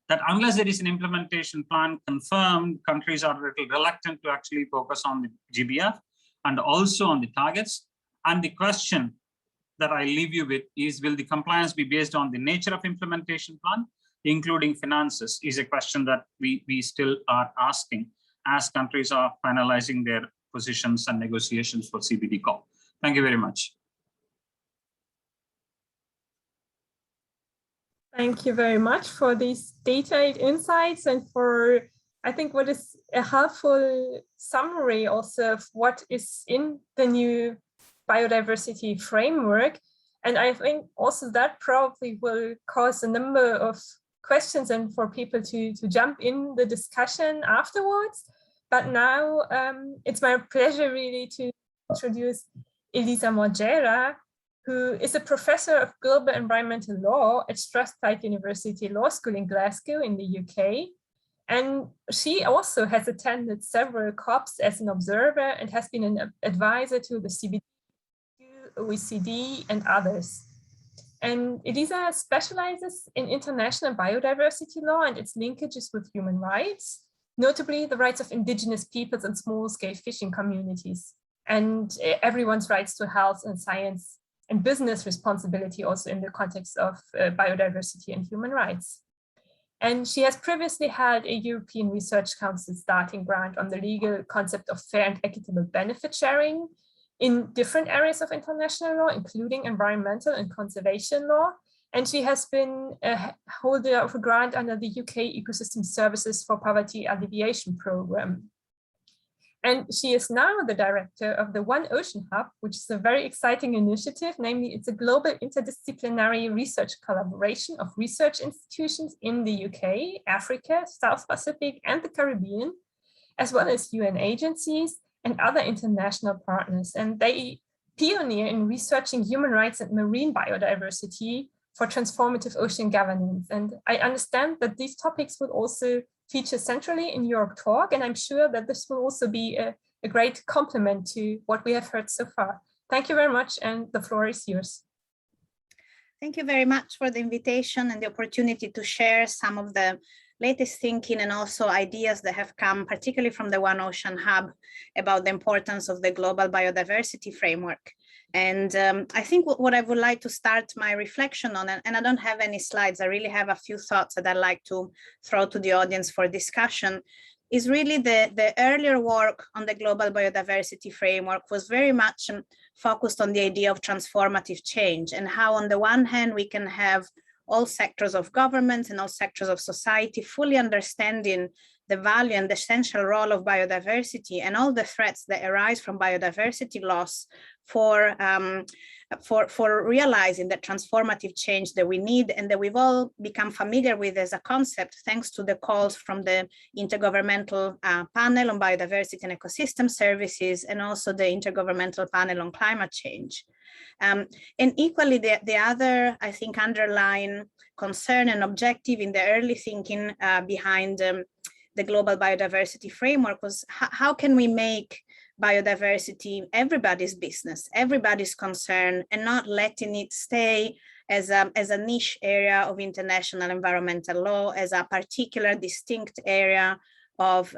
That unless there is an implementation plan confirmed, countries are a little reluctant to actually focus on the GBF and also on the targets. And the question that I leave you with is, will the compliance be based on the nature of implementation plan, including finances, is a question that we still are asking as countries are finalizing their positions and negotiations for CBD COP. Thank you very much. Thank you very much for these detailed insights and for, I think, what is a helpful summary also of what is in the new biodiversity framework. And I think also that probably will cause a number of questions and for people to jump in the discussion afterwards. But now it's my pleasure really to introduce Elisa Morgera, who is a professor of global environmental law at Strathclyde University Law School in Glasgow in the UK. And she also has attended several COPs as an observer and has been an advisor to the CBD, OECD, and others. And Elisa specializes in international biodiversity law and its linkages with human rights, notably the rights of indigenous peoples and small-scale fishing communities, and everyone's rights to health and science and business responsibility also in the context of biodiversity and human rights. And she has previously had a European Research Council starting grant on the legal concept of fair and equitable benefit sharing in different areas of international law, including environmental and conservation law. And she has been a holder of a grant under the UK Ecosystem Services for Poverty Alleviation Programme. And she is now the director of the One Ocean Hub, which is a very exciting initiative. Namely, it's a global interdisciplinary research collaboration of research institutions in the UK, Africa, South Pacific, and the Caribbean, as well as UN agencies and other international partners. And they pioneer in researching human rights and marine biodiversity for transformative ocean governance. And I understand that these topics will also feature centrally in your talk, and I'm sure that this will also be a great complement to what we have heard so far. Thank you very much, and the floor is yours. Thank you very much for the invitation and the opportunity to share some of the latest thinking and also ideas that have come, particularly from the One Ocean Hub, about the importance of the Global Biodiversity Framework. And I think what I would like to start my reflection on, and I don't have any slides, I really have a few thoughts that I'd like to throw to the audience for discussion, is really the earlier work on the Global Biodiversity Framework was very much focused on the idea of transformative change and how on the one hand we can have all sectors of government and all sectors of society fully understanding the value and the essential role of biodiversity and all the threats that arise from biodiversity loss for realizing the transformative change that we need and that we've all become familiar with as a concept, thanks to the calls from the Intergovernmental Panel on Biodiversity and Ecosystem Services and also the Intergovernmental Panel on Climate Change. And equally, the other, I think, underlying concern and objective in the early thinking behind the Global Biodiversity Framework was how can we make biodiversity everybody's business, everybody's concern, and not letting it stay as a niche area of international environmental law, as a particular distinct area of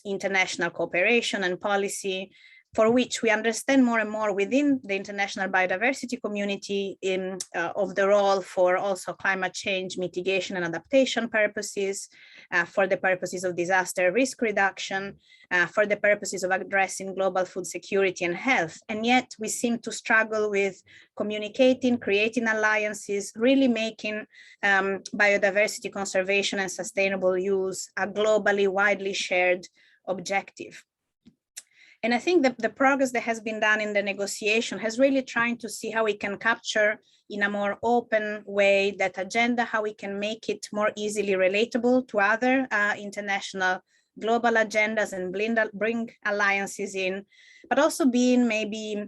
international cooperation and policy, for which we understand more and more within the international biodiversity community of the role for also climate change mitigation and adaptation purposes, for the purposes of disaster risk reduction, for the purposes of addressing global food security and health. And yet we seem to struggle with communicating, creating alliances, really making biodiversity conservation and sustainable use a globally widely shared objective. And I think that the progress that has been done in the negotiation has really trying to see how we can capture in a more open way that agenda, how we can make it more easily relatable to other international global agendas and bring alliances in, but also being maybe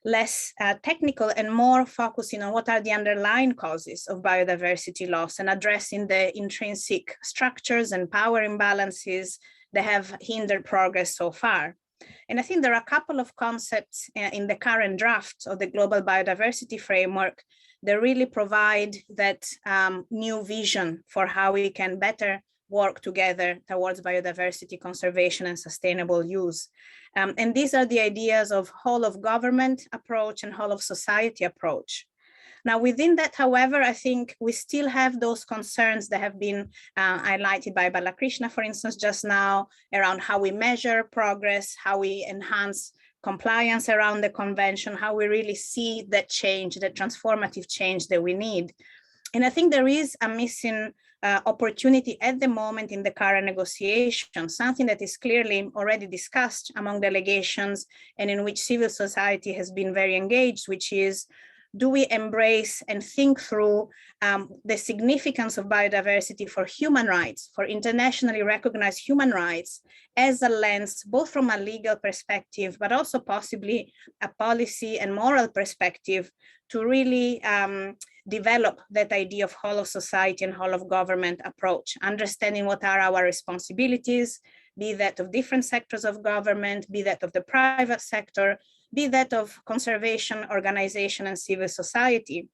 less technical and more focusing on what are the underlying causes of biodiversity loss and addressing the intrinsic structures and power imbalances that have hindered progress so far. And I think there are a couple of concepts in the current draft of the Global Biodiversity Framework that really provide that new vision for how we can better work together towards biodiversity conservation and sustainable use. And these are the ideas of whole of government approach and whole of society approach. Now, within that, however, I think we still have those concerns that have been highlighted by Balakrishna, for instance, just now, around how we measure progress, how we enhance compliance around the convention, how we really see that change, the transformative change that we need. And I think there is a missing opportunity at the moment in the current negotiation, something that is clearly already discussed among delegations and in which civil society has been very engaged, which is, do we embrace and think through the significance of biodiversity for human rights, for internationally recognized human rights, as a lens, both from a legal perspective, but also possibly a policy and moral perspective to really develop that idea of whole of society and whole of government approach, understanding what are our responsibilities, be that of different sectors of government, be that of the private sector, be that of conservation, organization, and civil society.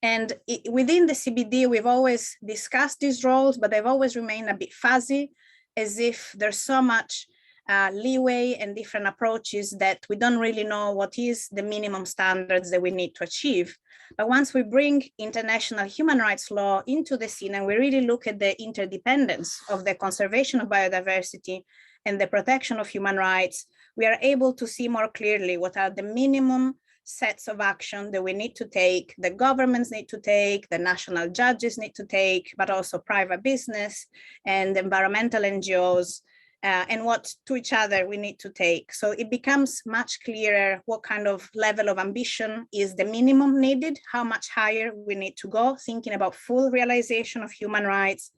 And within the CBD, we've always discussed these roles, but they've always remained a bit fuzzy, as if there's so much leeway and different approaches that we don't really know what is the minimum standards that we need to achieve. But once we bring international human rights law into the scene and we really look at the interdependence of the conservation of biodiversity and the protection of human rights, we are able to see more clearly what are the minimum sets of action that we need to take, the governments need to take, the national judges need to take, but also private business and environmental NGOs, and what to each other we need to take. So it becomes much clearer what kind of level of ambition is the minimum needed, how much higher we need to go, thinking about full realization of human rights,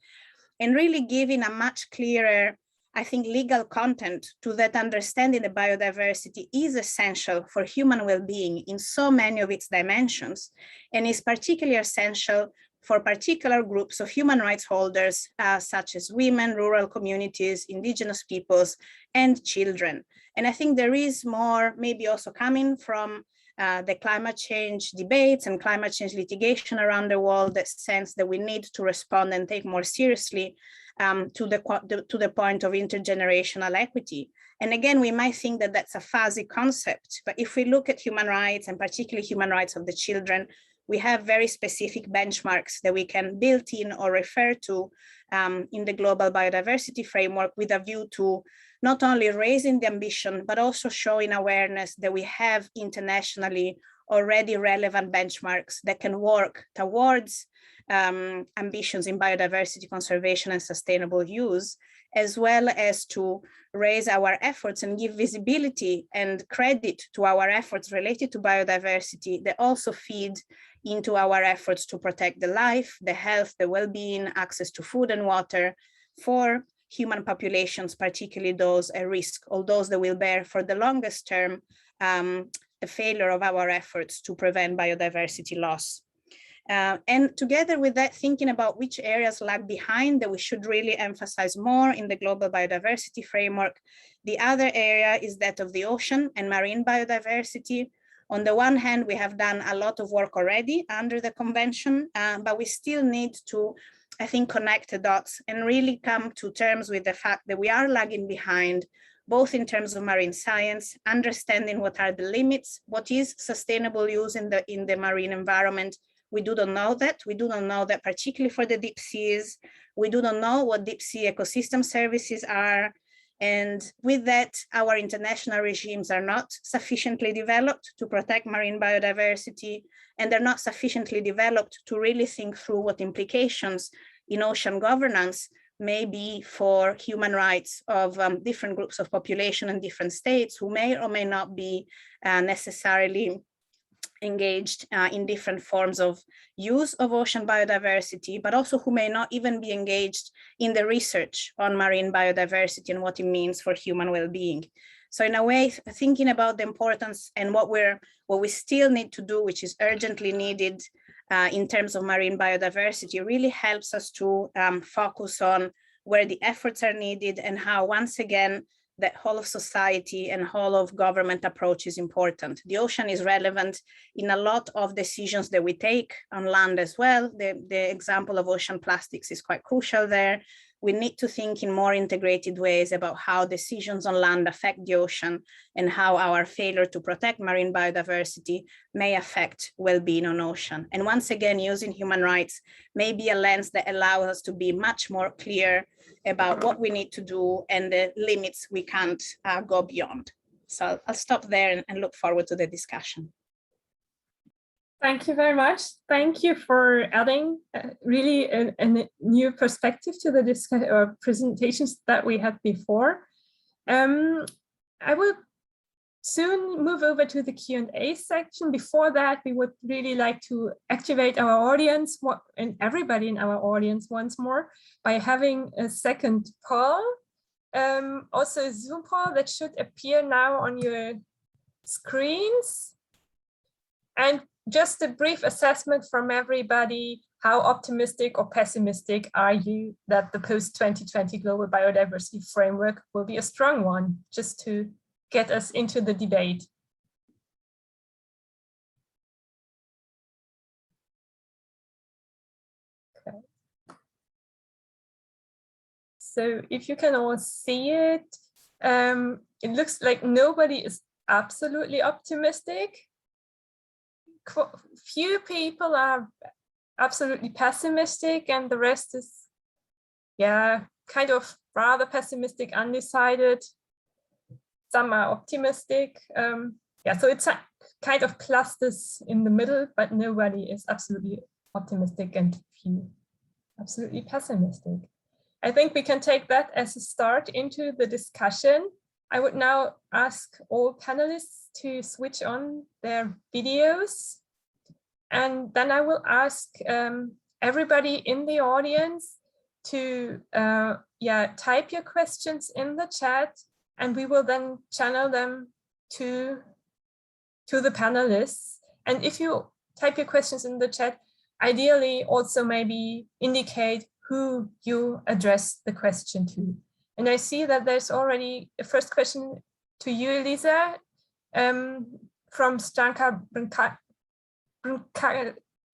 and really giving a much clearer I think legal content to that understanding that biodiversity is essential for human well-being in so many of its dimensions, and is particularly essential for particular groups of human rights holders, such as women, rural communities, indigenous peoples, and children. And I think there is more maybe also coming from the climate change debates and climate change litigation around the world, that sense that we need to respond and take more seriously to the point of intergenerational equity. And again, we might think that that's a fuzzy concept, but if we look at human rights, and particularly human rights of the children, we have very specific benchmarks that we can build in or refer to in the Global Biodiversity Framework, with a view to not only raising the ambition, but also showing awareness that we have internationally already relevant benchmarks that can work towards ambitions in biodiversity conservation and sustainable use, as well as to raise our efforts and give visibility and credit to our efforts related to biodiversity that also feed into our efforts to protect the life, the health, the well-being, access to food and water for human populations, particularly those at risk, or those that will bear for the longest term the failure of our efforts to prevent biodiversity loss. And together with that, thinking about which areas lag behind that we should really emphasize more in the Global Biodiversity Framework, the other area is that of the ocean and marine biodiversity. On the one hand, we have done a lot of work already under the convention, but we still need to, I think, connect the dots and really come to terms with the fact that we are lagging behind, both in terms of marine science, understanding what are the limits, what is sustainable use in the marine environment. We do not know that. We do not know that, particularly for the deep seas. We do not know what deep sea ecosystem services are. And with that, our international regimes are not sufficiently developed to protect marine biodiversity, and they're not sufficiently developed to really think through what implications in ocean governance may be for human rights of different groups of population and different states who may or may not be necessarily engaged in different forms of use of ocean biodiversity, but also who may not even be engaged in the research on marine biodiversity and what it means for human well-being. So in a way, thinking about the importance and what we still need to do, which is urgently needed in terms of marine biodiversity, really helps us to focus on where the efforts are needed and how, once again, that whole of society and whole of government approach is important. The ocean is relevant in a lot of decisions that we take on land as well. The example of ocean plastics is quite crucial there. We need to think in more integrated ways about how decisions on land affect the ocean and how our failure to protect marine biodiversity may affect well-being on ocean. And once again, using human rights may be a lens that allows us to be much more clear about what we need to do and the limits we can't go beyond. So I'll stop there and look forward to the discussion. Thank you very much. Thank you for adding really a new perspective to the presentations that we had before. I will soon move over to the Q&A section. Before that, we would really like to activate our audience and everybody in our audience once more by having a second poll. Also a Zoom poll that should appear now on your screens. And just a brief assessment from everybody. How optimistic or pessimistic are you that the post-2020 Global Biodiversity Framework will be a strong one, just to get us into the debate? Okay. So if you can all see it, it looks like nobody is absolutely optimistic. Few people are absolutely pessimistic, and the rest is, yeah, kind of rather pessimistic, undecided. Some are optimistic. Yeah, so it's a kind of clusters in the middle, but nobody is absolutely optimistic and few absolutely pessimistic. I think we can take that as a start into the discussion. I would now ask all panelists to switch on their videos. And then I will ask everybody in the audience to type your questions in the chat, and we will then channel them to the panelists. And if you type your questions in the chat, ideally also maybe indicate who you address the question to. And I see that there's already a first question to you, Elisa, from Stanka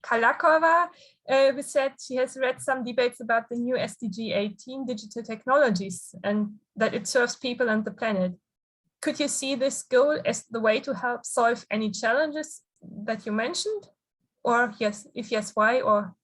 Kalakova, who said she has read some debates about the new SDG 18 digital technologies and that it serves people and the planet. Could you see this goal as the way to help solve any challenges that you mentioned? Or yes, if yes, why? Or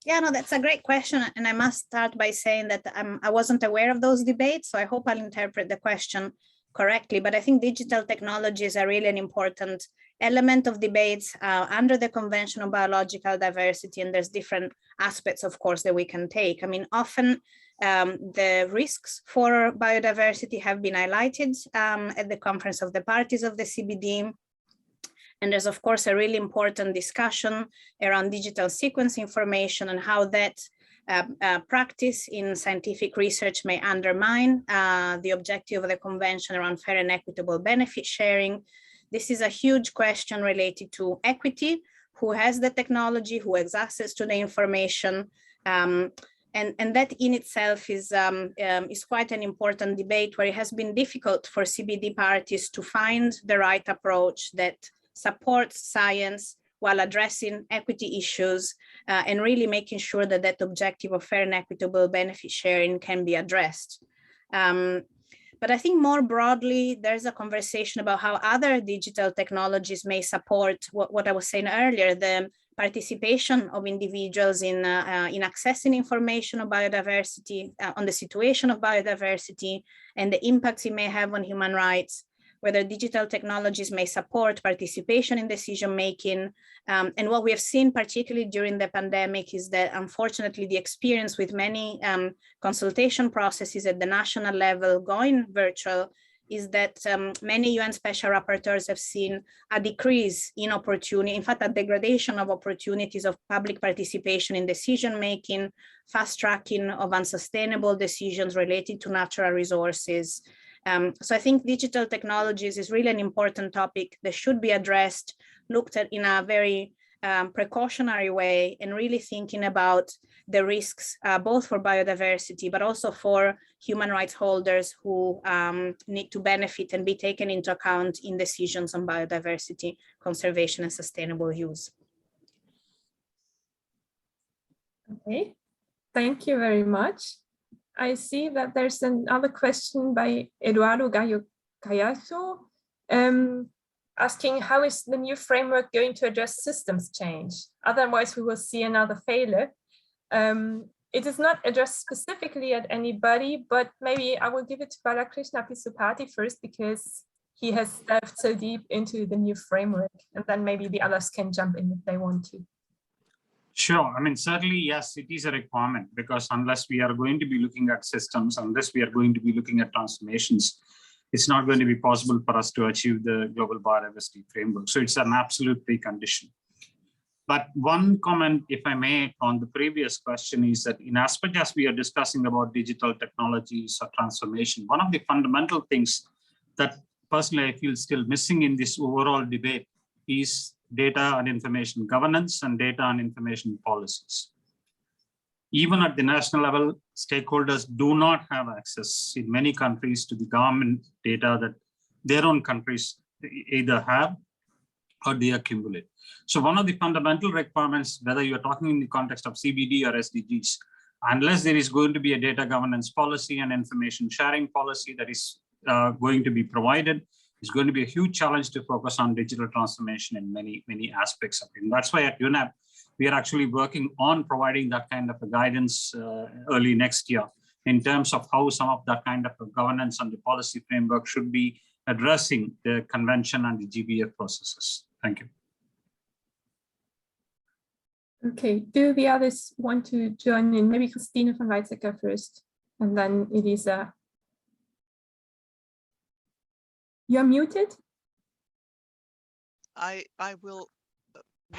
yeah, no, that's a great question. And I must start by saying that I wasn't aware of those debates, so I hope I'll interpret the question correctly. But I think digital technologies are really an important element of debates under the Convention on Biological Diversity. And there's different aspects, of course, that we can take. I mean, often the risks for biodiversity have been highlighted at the Conference of the Parties of the CBD. And there's, of course, a really important discussion around digital sequence information and how that practice in scientific research may undermine the objective of the convention around fair and equitable benefit sharing. This is a huge question related to equity, who has the technology, who has access to the information. And that in itself is quite an important debate where it has been difficult for CBD parties to find the right approach that supports science while addressing equity issues and really making sure that that objective of fair and equitable benefit sharing can be addressed. But I think more broadly, there's a conversation about how other digital technologies may support what I was saying earlier, the participation of individuals in accessing information on biodiversity, on the situation of biodiversity and the impacts it may have on human rights, whether digital technologies may support participation in decision-making. And what we have seen, particularly during the pandemic, is that unfortunately the experience with many consultation processes at the national level going virtual is that many UN special rapporteurs have seen a decrease in opportunity, in fact, a degradation of opportunities of public participation in decision-making, fast-tracking of unsustainable decisions related to natural resources. So I think digital technologies is really an important topic that should be addressed, looked at in a very precautionary way, and really thinking about the risks both for biodiversity, but also for human rights holders who need to benefit and be taken into account in decisions on biodiversity, conservation, and sustainable use. Okay, thank you very much. I see that there's another question by Eduardo Gallo asking how is the new framework going to address systems change? Otherwise, we will see another failure. It is not addressed specifically at anybody, but maybe I will give it to Balakrishna Pizzupati first because he has delved so deep into the new framework, and then maybe the others can jump in if they want to. Sure. I mean, certainly, yes, it is a requirement because unless we are going to be looking at systems, unless we are going to be looking at transformations, it's not going to be possible for us to achieve the Global Biodiversity Framework. So it's an absolute precondition. But one comment, if I may, on the previous question is that in as much as we are discussing about digital technologies or transformation, one of the fundamental things that personally I feel still missing in this overall debate is data and information governance and data and information policies. Even at the national level, stakeholders do not have access in many countries to the government data that their own countries either have or they accumulate. So one of the fundamental requirements, whether you're talking in the context of CBD or SDGs, unless there is going to be a data governance policy and information sharing policy that is going to be provided, it's going to be a huge challenge to focus on digital transformation in many aspects of it. And that's why at UNEP, we are actually working on providing that kind of a guidance early next year in terms of how some of that kind of a governance and the policy framework should be addressing the convention and the GBF processes. Thank you. Okay, do the others want to join in? Maybe Christine von Weizsäcker first, and then Elisa. You're muted. I will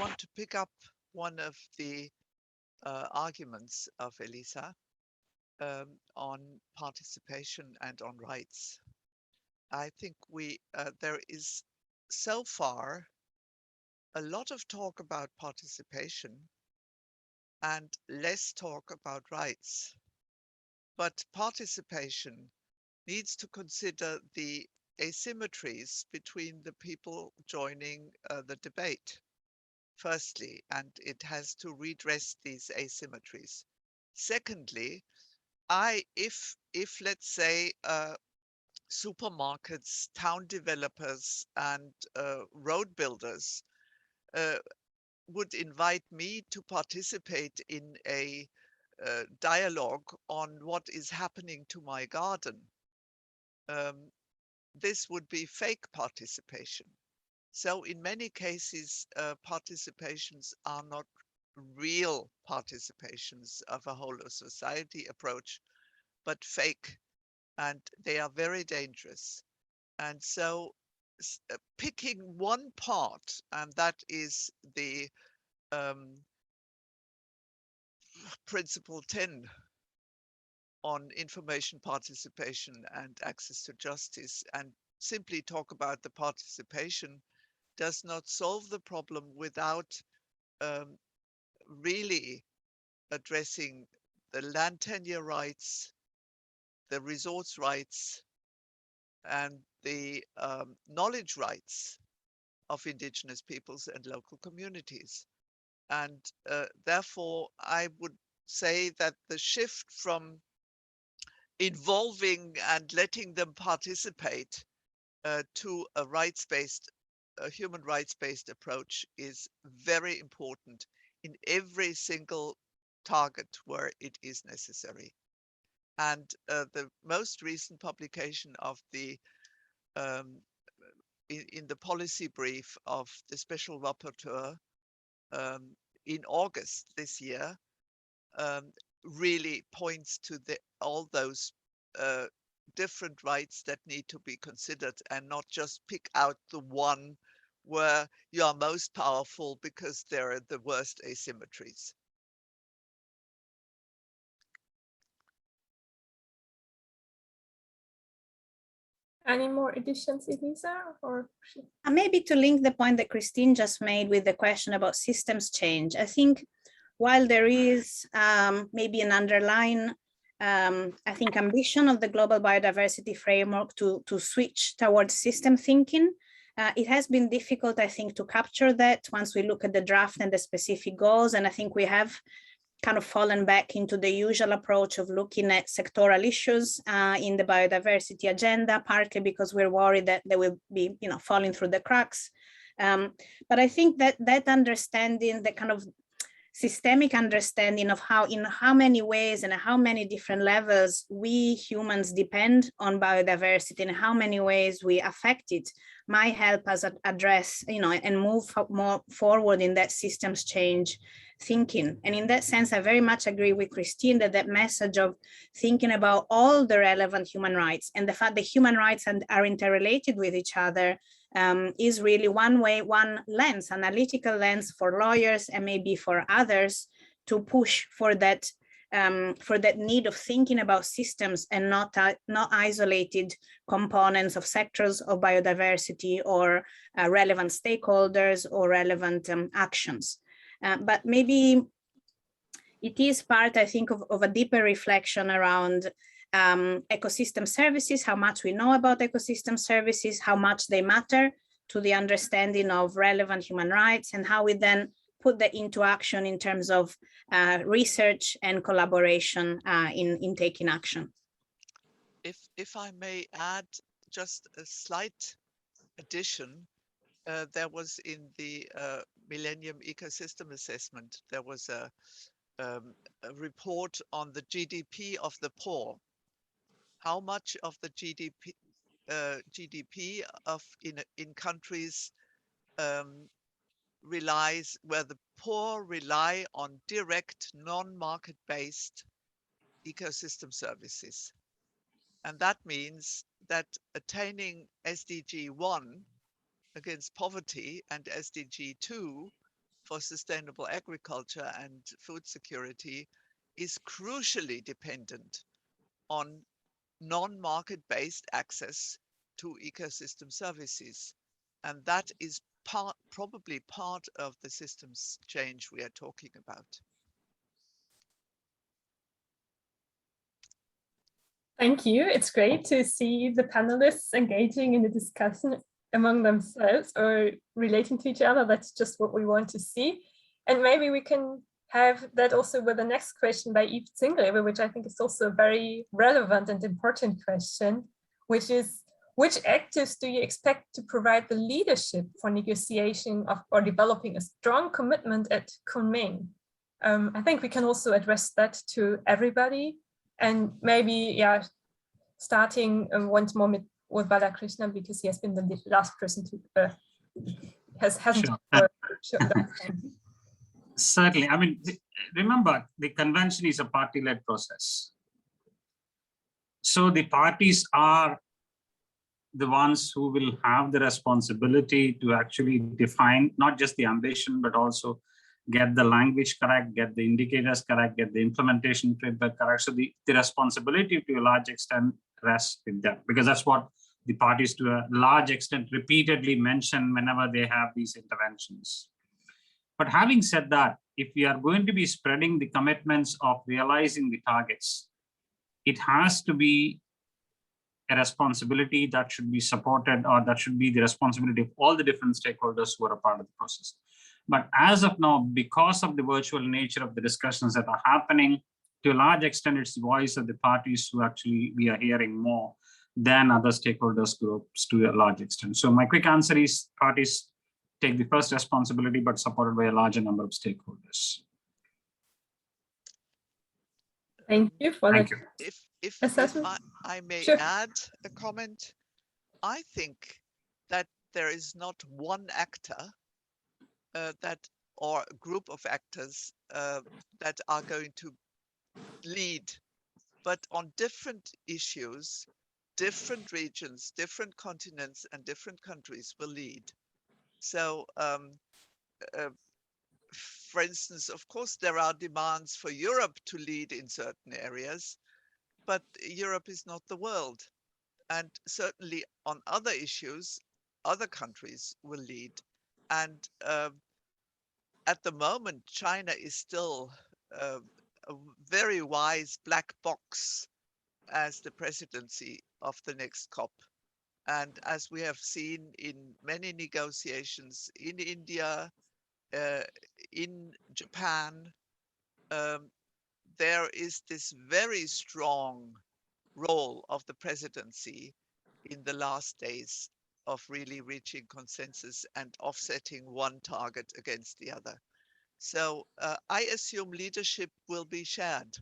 want to pick up one of the arguments of Elisa on participation and on rights. I think there is so far a lot of talk about participation and less talk about rights. But participation needs to consider the asymmetries between the people joining the debate, firstly, and it has to redress these asymmetries. Secondly, if let's say supermarkets, town developers, and road builders would invite me to participate in a dialogue on what is happening to my garden, this would be fake participation. So in many cases, participations are not real participations of a whole of society approach, but fake, and they are very dangerous. And so picking one part, and that is the principle 10 on information participation and access to justice, and simply talk about the participation does not solve the problem without really addressing the land tenure rights, the resource rights, and the knowledge rights of indigenous peoples and local communities. And therefore, I would say that the shift from involving and letting them participate to a rights-based, a human rights-based approach is very important in every single target where it is necessary. And the most recent publication of the in the policy brief of the special rapporteur in August this year really points to all those different rights that need to be considered, and not just pick out the one where you are most powerful because there are the worst asymmetries. Any more additions, Elisa? Or maybe to link the point that Christine just made with the question about systems change, I think while there is maybe an underlying I think ambition of the Global Biodiversity Framework to switch towards system thinking, it has been difficult, I think, to capture that once we look at the draft and the specific goals. And I think we have kind of fallen back into the usual approach of looking at sectoral issues in the biodiversity agenda, partly because we're worried that they will be, falling through the cracks. But I think that understanding, the kind of systemic understanding of in how many ways and how many different levels we humans depend on biodiversity and how many ways we affect it might help us address, and move more forward in that systems change thinking. And in that sense, I very much agree with Christine that message of thinking about all the relevant human rights and the fact that human rights are interrelated with each other is really one way, one lens, analytical lens for lawyers and maybe for others to push for that need of thinking about systems and not isolated components of sectors of biodiversity or relevant stakeholders or relevant actions. But maybe it is part, I think, of a deeper reflection around ecosystem services, how much we know about ecosystem services, how much they matter to the understanding of relevant human rights, and how we then put that into action in terms of research and collaboration in taking action. If I may add just a slight addition, there was in the Millennium Ecosystem Assessment, there was a report on the GDP of the poor. How much of the GDP in countries relies, where the poor rely on direct non-market-based ecosystem services. And that means that attaining SDG 1 against poverty and SDG 2 for sustainable agriculture and food security is crucially dependent on non-market-based access to ecosystem services. And that is probably part of the systems change we are talking about. Thank you. It's great to see the panelists engaging in the discussion among themselves or relating to each other. That's just what we want to see. And maybe we can have that also with the next question by Yves Zingleben, which I think is also a very relevant and important question, which is, which actors do you expect to provide the leadership for negotiation of or developing a strong commitment at Kunming? I think we can also address that to everybody. And maybe, yeah, starting once more with Balakrishna, because he has been the last person to hasn't. Sure. Certainly. I mean, remember, the convention is a party-led process. So the parties are the ones who will have the responsibility to actually define not just the ambition, but also get the language correct, get the indicators correct, get the implementation framework correct. So the responsibility to a large extent rests with them, because that's what the parties to a large extent repeatedly mention whenever they have these interventions. But having said that, if we are going to be spreading the commitments of realizing the targets, it has to be a responsibility that should be supported, or that should be the responsibility of all the different stakeholders who are a part of the process. But as of now, because of the virtual nature of the discussions that are happening, to a large extent, it's the voice of the parties who actually we are hearing more than other stakeholders groups to a large extent. So my quick answer is parties take the first responsibility, but supported by a larger number of stakeholders. Thank you for that. If I may Sure. add a comment, I think that there is not one actor or a group of actors that are going to lead, but on different issues, different regions, different continents, and different countries will lead. So, for instance, of course, there are demands for Europe to lead in certain areas, but Europe is not the world. And certainly on other issues, other countries will lead. And at the moment, China is still a very wise black box as the presidency of the next COP. And as we have seen in many negotiations in India, in Japan, there is this very strong role of the presidency in the last days of really reaching consensus and offsetting one target against the other. So I assume leadership will be shared.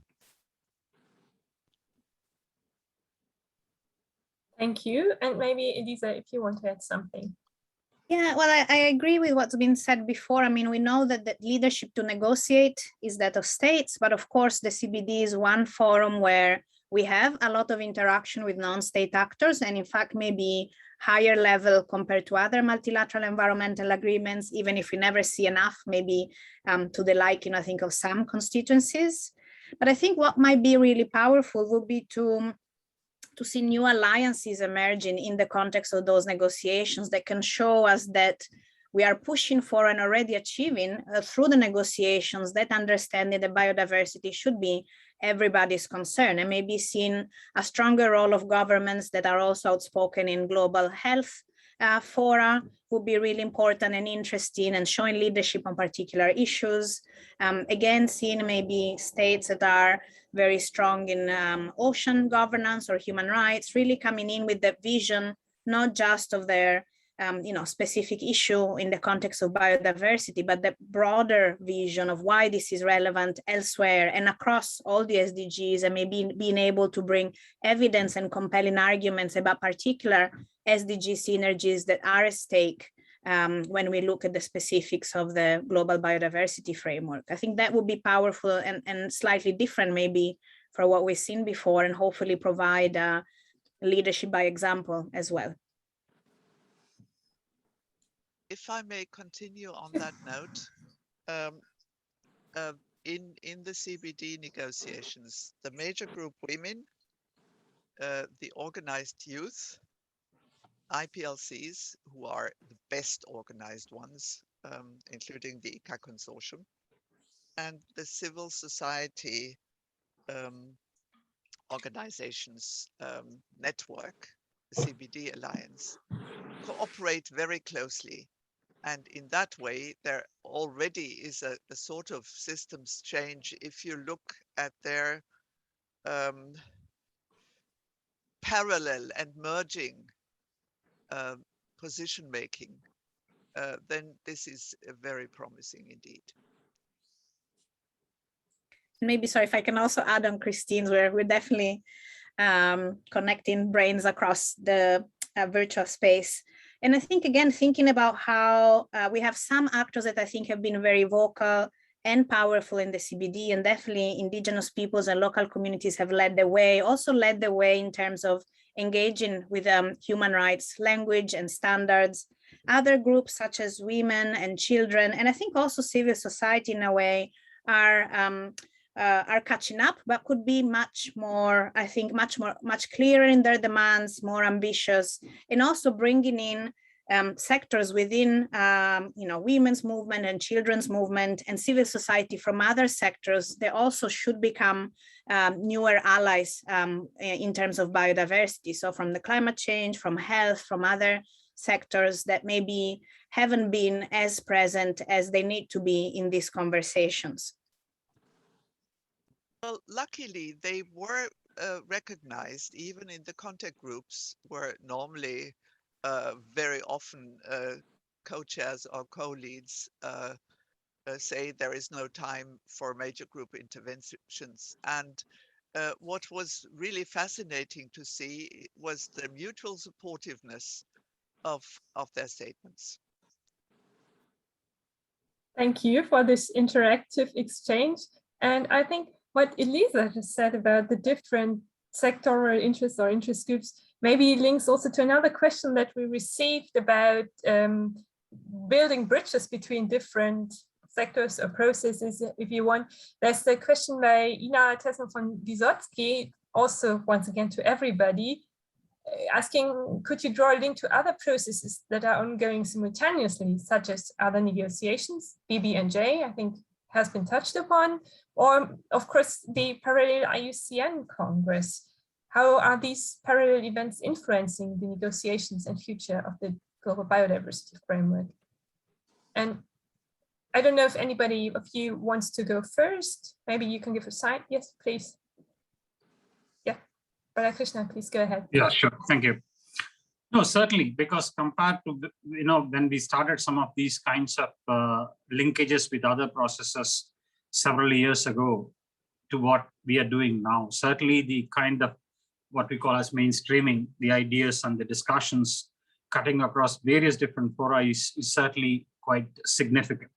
Thank you. And maybe Elisa, if you want to add something. Yeah, well, I agree with what's been said before. I mean, we know that the leadership to negotiate is that of states, but of course the CBD is one forum where we have a lot of interaction with non-state actors, and in fact, maybe higher level compared to other multilateral environmental agreements, even if we never see enough, maybe to the liking, I think, of some constituencies. But I think what might be really powerful would be to see new alliances emerging in the context of those negotiations that can show us that we are pushing for and already achieving through the negotiations that understanding that biodiversity should be everybody's concern, and maybe seeing a stronger role of governments that are also outspoken in global health fora would be really important and interesting, and showing leadership on particular issues. Again, seeing maybe states that are very strong in ocean governance or human rights, really coming in with the vision, not just of their specific issue in the context of biodiversity, but the broader vision of why this is relevant elsewhere and across all the SDGs, and maybe being able to bring evidence and compelling arguments about particular SDG synergies that are at stake when we look at the specifics of the Global Biodiversity Framework. I think that would be powerful and slightly different maybe from what we've seen before, and hopefully provide leadership by example as well. If I may continue on that note, in the CBD negotiations, the major group women, the organized youth, IPLCs, who are the best organized ones, including the ICA consortium, and the civil society organizations network, the CBD Alliance, cooperate very closely. And in that way, there already is a sort of systems change. If you look at their parallel and merging position making, then this is very promising indeed. Maybe, sorry, if I can also add on Christine's, where we're definitely connecting brains across the virtual space. And I think, again, thinking about how we have some actors that I think have been very vocal and powerful in the CBD, and definitely indigenous peoples and local communities have led the way, also led the way in terms of engaging with human rights, language and standards. Other groups such as women and children, and I think also civil society in a way, are catching up, but could be much more, I think, much clearer in their demands, more ambitious, and also bringing in sectors within, women's movement and children's movement and civil society from other sectors. They also should become newer allies in terms of biodiversity. So from the climate change, from health, from other sectors that maybe haven't been as present as they need to be in these conversations. Well, luckily, they were recognized even in the contact groups, where normally very often co-chairs or co-leads say there is no time for major group interventions. And what was really fascinating to see was the mutual supportiveness of their statements. Thank you for this interactive exchange. And I think what Elisa just said about the different sectoral interests or interest groups maybe links also to another question that we received about building bridges between different sectors or processes, if you want. There's the question by Ina von Wisotzki, also once again to everybody, asking, could you draw a link to other processes that are ongoing simultaneously, such as other negotiations, BB&J, I think has been touched upon, or of course the parallel IUCN Congress. How are these parallel events influencing the negotiations and future of the Global Biodiversity Framework? And I don't know if anybody of you wants to go first. Maybe you can give a sign. Yes, please. Yeah, Balakrishna, please go ahead. Yeah, sure. Thank you. No, certainly, because compared to, when we started some of these kinds of linkages with other processes several years ago to what we are doing now, certainly the kind of what we call as mainstreaming, the ideas and the discussions cutting across various different fora is certainly quite significant.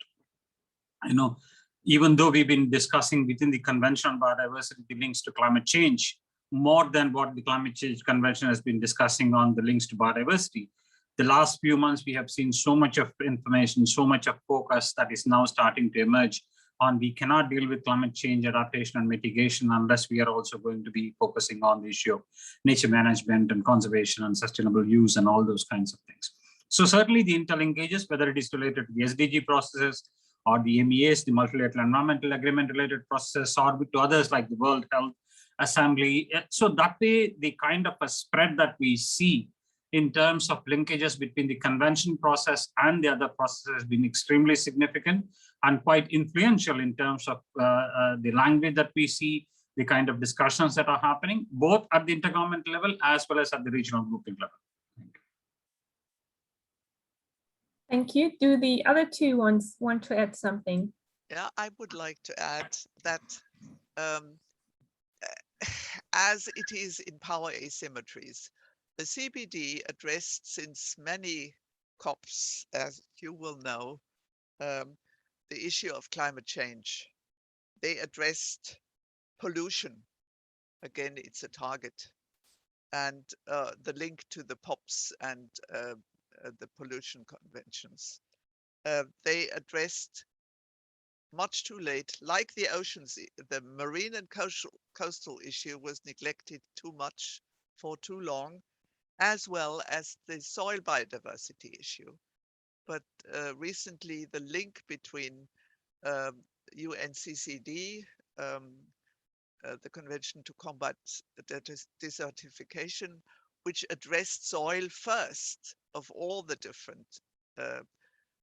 Even though we've been discussing within the Convention on Biodiversity the links to climate change, more than what the Climate Change Convention has been discussing on the links to biodiversity, the last few months we have seen so much of information, so much of focus that is now starting to emerge on we cannot deal with climate change adaptation and mitigation unless we are also going to be focusing on the issue of nature management and conservation and sustainable use and all those kinds of things. So certainly the interlinkages, whether it is related to the SDG processes or the MEAs, the multilateral environmental agreement related process, or to others like the World Health Assembly. So that way, the kind of a spread that we see in terms of linkages between the convention process and the other processes has been extremely significant and quite influential in terms of the language that we see, the kind of discussions that are happening, both at the intergovernmental level as well as at the regional grouping level. Thank you. Do the other two ones want to add something? Yeah, I would like to add that as it is in power asymmetries, the CBD addressed since many COPs, as you will know, the issue of climate change. They addressed pollution. Again, it's a target. And the link to the POPs and the pollution conventions. They addressed much too late. Like the oceans, the marine and coastal issue was neglected too much for too long, as well as the soil biodiversity issue. But recently, the link between UNCCD, the Convention to Combat Desertification, which addressed soil first of all the different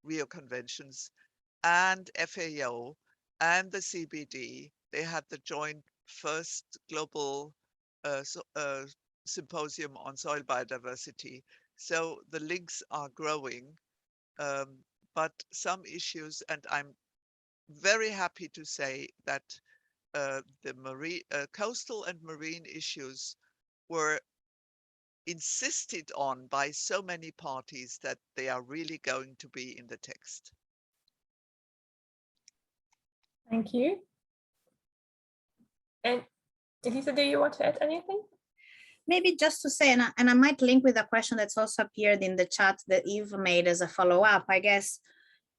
Rio conventions, and FAO and the CBD, they had the joint first global symposium on soil biodiversity. So the links are growing, but some issues, and I'm very happy to say that the marine, coastal and marine issues were insisted on by so many parties that they are really going to be in the text. Thank you. And Elisa, do you want to add anything? Maybe just to say, and I might link with a question that's also appeared in the chat that Eve made as a follow-up, I guess.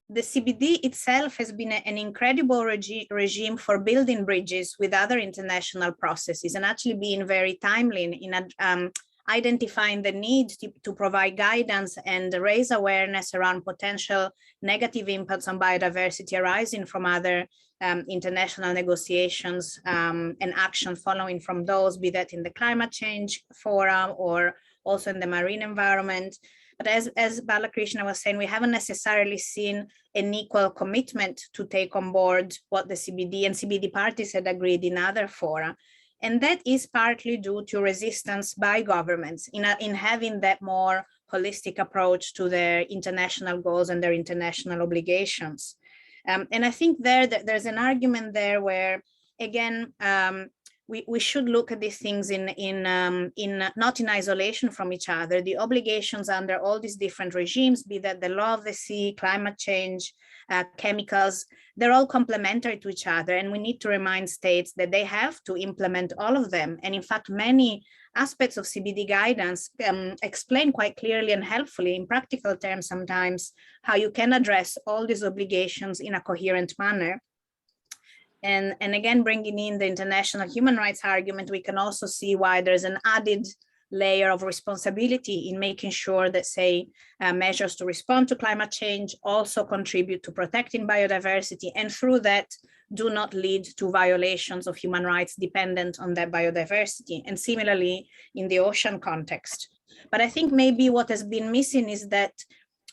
The CBD itself has been an incredible regime for building bridges with other international processes, and actually being very timely in identifying the need to provide guidance and raise awareness around potential negative impacts on biodiversity arising from other international negotiations and action following from those, be that in the climate change forum or also in the marine environment. But as Balakrishna was saying, we haven't necessarily seen an equal commitment to take on board what the CBD and CBD parties had agreed in other fora. And that is partly due to resistance by governments in having that more holistic approach to their international goals and their international obligations. And I think there's an argument there where, again, we should look at these things not in isolation from each other. The obligations under all these different regimes, be that the law of the sea, climate change, chemicals, they're all complementary to each other. And we need to remind states that they have to implement all of them. And in fact, many aspects of CBD guidance explain quite clearly and helpfully in practical terms sometimes how you can address all these obligations in a coherent manner. And again, bringing in the international human rights argument, we can also see why there's an added layer of responsibility in making sure that, say, measures to respond to climate change also contribute to protecting biodiversity, and through that do not lead to violations of human rights dependent on that biodiversity, and similarly in the ocean context. But I think maybe what has been missing is that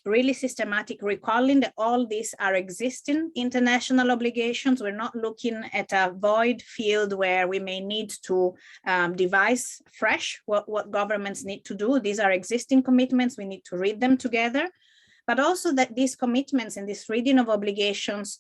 really systematic recalling that all these are existing international obligations. We're not looking at a void field where we may need to devise fresh what governments need to do. These are existing commitments. We need to read them together. But also that these commitments and this reading of obligations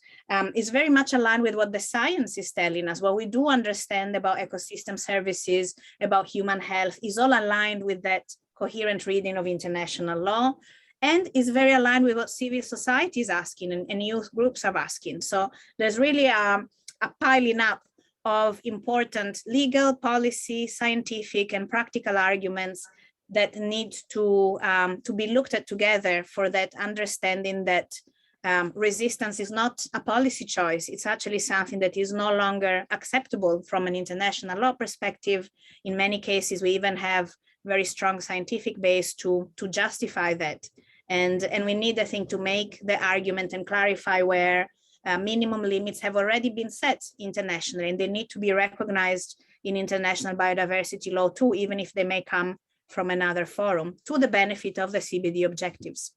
is very much aligned with what the science is telling us. What we do understand about ecosystem services, about human health, is all aligned with that coherent reading of international law, and is very aligned with what civil society is asking and youth groups are asking. So there's really a piling up of important legal, policy, scientific, and practical arguments that need to be looked at together for that understanding that resistance is not a policy choice. It's actually something that is no longer acceptable from an international law perspective. In many cases, we even have very strong scientific base to justify that. And we need, I think, to make the argument and clarify where minimum limits have already been set internationally, and they need to be recognized in international biodiversity law too, even if they may come from another forum, to the benefit of the CBD objectives.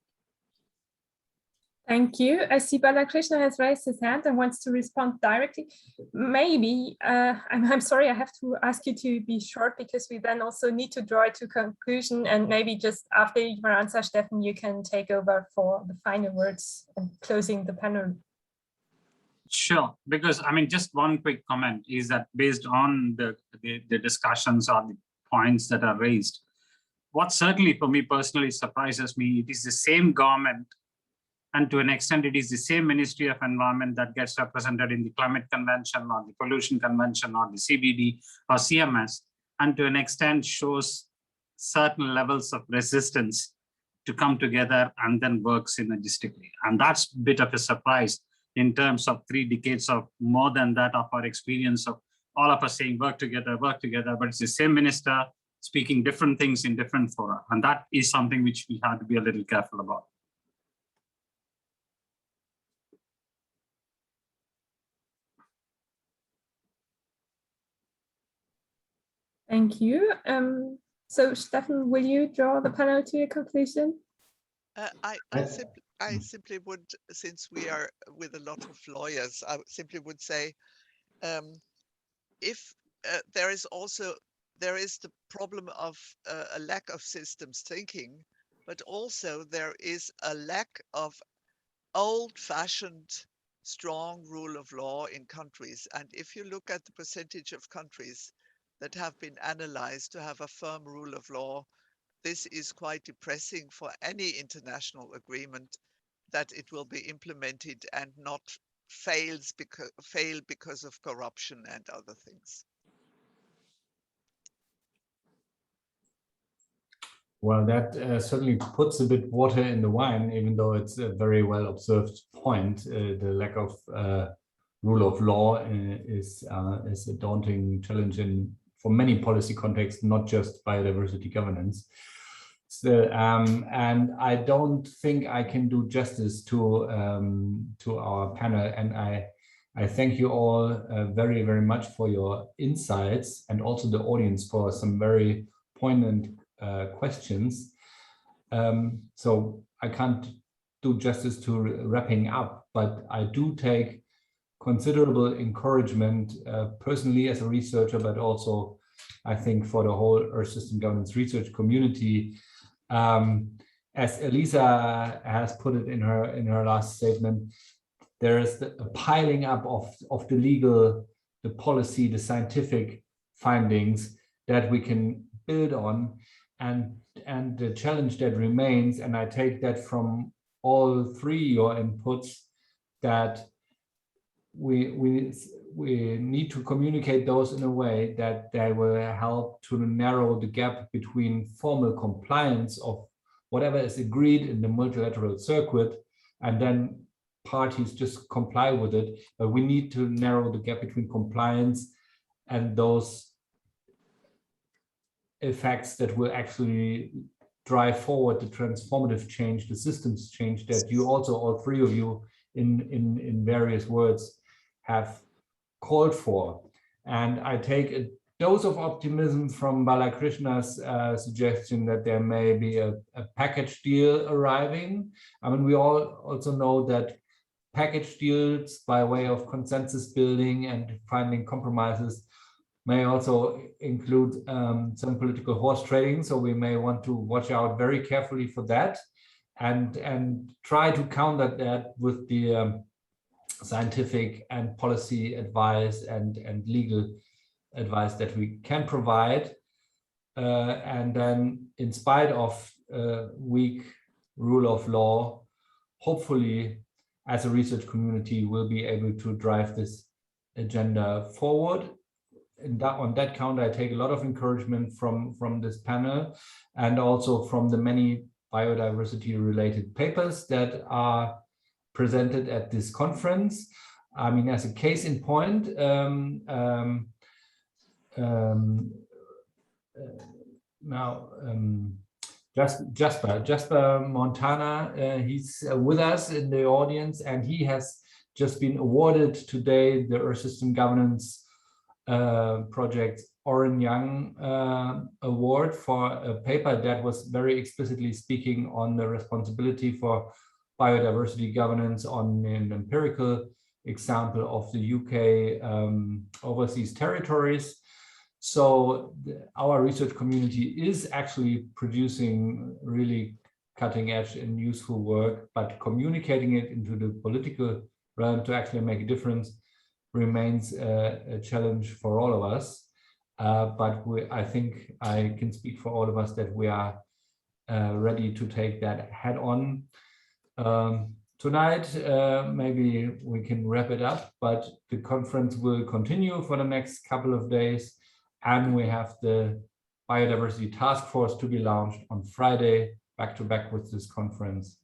Thank you. I see Balakrishna has raised his hand and wants to respond directly. Maybe, I'm sorry, I have to ask you to be short because we then also need to draw it to conclusion, and maybe just after your answer, Steffen, you can take over for the final words and closing the panel. Sure, because I mean, just one quick comment is that based on the discussions or the points that are raised, what certainly for me personally surprises me, it is the same government, and to an extent, it is the same Ministry of Environment that gets represented in the Climate Convention or the Pollution Convention or the CBD or CMS, and to an extent shows certain levels of resistance to come together and then work synergistically. And that's a bit of a surprise in terms of 3 decades of more than that of our experience of all of us saying work together, but it's the same minister speaking different things in different fora. And that is something which we have to be a little careful about. Thank you. So Steffen, will you draw the panel to a conclusion? I simply would, since we are with a lot of lawyers, I simply would say, if there is the problem of a lack of systems thinking, but also there is a lack of old-fashioned strong rule of law in countries. And if you look at the percentage of countries that have been analyzed to have a firm rule of law, this is quite depressing for any international agreement, that it will be implemented and not fail because of corruption and other things. Well, that certainly puts a bit water in the wine, even though it's a very well observed point. The lack of rule of law is a daunting challenge for many policy contexts, not just biodiversity governance. So, and I don't think I can do justice to our panel, and I thank you all very, very much for your insights, and also the audience for some very poignant questions. So I can't do justice to wrapping up, but I do take considerable encouragement personally as a researcher, but also I think for the whole Earth System Governance research community. As Elisa has put it in her last statement, there is a piling up of the legal, the policy, the scientific findings that we can build on, and the challenge that remains, and I take that from all 3 your inputs, that we need to communicate those in a way that they will help to narrow the gap between formal compliance of whatever is agreed in the multilateral circuit, and then parties just comply with it. But we need to narrow the gap between compliance and those effects that will actually drive forward the transformative change, the systems change that you also, all 3 of you in various words, have called for. And I take a dose of optimism from Balakrishna's suggestion that there may be a package deal arriving. I mean, we all also know that package deals by way of consensus building and finding compromises may also include some political horse trading. So we may want to watch out very carefully for that, and try to counter that with the scientific and policy advice and legal advice that we can provide. And then, in spite of weak rule of law, hopefully as a research community we'll be able to drive this agenda forward. And on that count, I take a lot of encouragement from this panel, and also from the many biodiversity related papers that are presented at this conference. I mean, as a case in point, Jasper Montana, he's with us in the audience, and he has just been awarded today the Earth System Governance Project Oren Young Award for a paper that was very explicitly speaking on the responsibility for biodiversity governance on an empirical example of the UK overseas territories. So our research community is actually producing really cutting edge and useful work, but communicating it into the political realm to actually make a difference remains a challenge for all of us. But I think I can speak for all of us that we are ready to take that head on. Tonight, maybe we can wrap it up, but the conference will continue for the next couple of days. And we have the Biodiversity Task Force to be launched on Friday, back to back with this conference.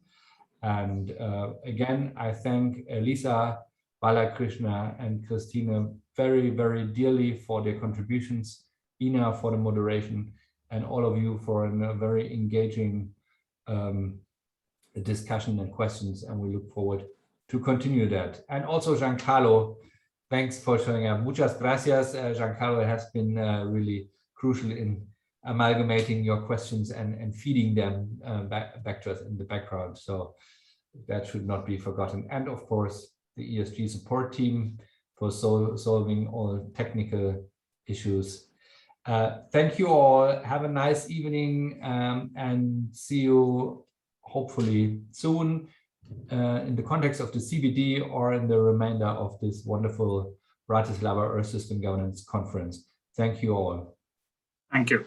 And again, I thank Elisa, Balakrishna, and Christine very, very dearly for their contributions, Ina for the moderation, and all of you for a very engaging discussion and questions. And we look forward to continue that. And also Giancarlo, thanks for showing up. Muchas gracias. Giancarlo has been really crucial in amalgamating your questions and feeding them back to us in the background. So that should not be forgotten. And of course, the ESG support team for solving all technical issues. Thank you all. Have a nice evening and see you hopefully soon in the context of the CBD or in the remainder of this wonderful Bratislava Earth System Governance Conference. Thank you all. Thank you.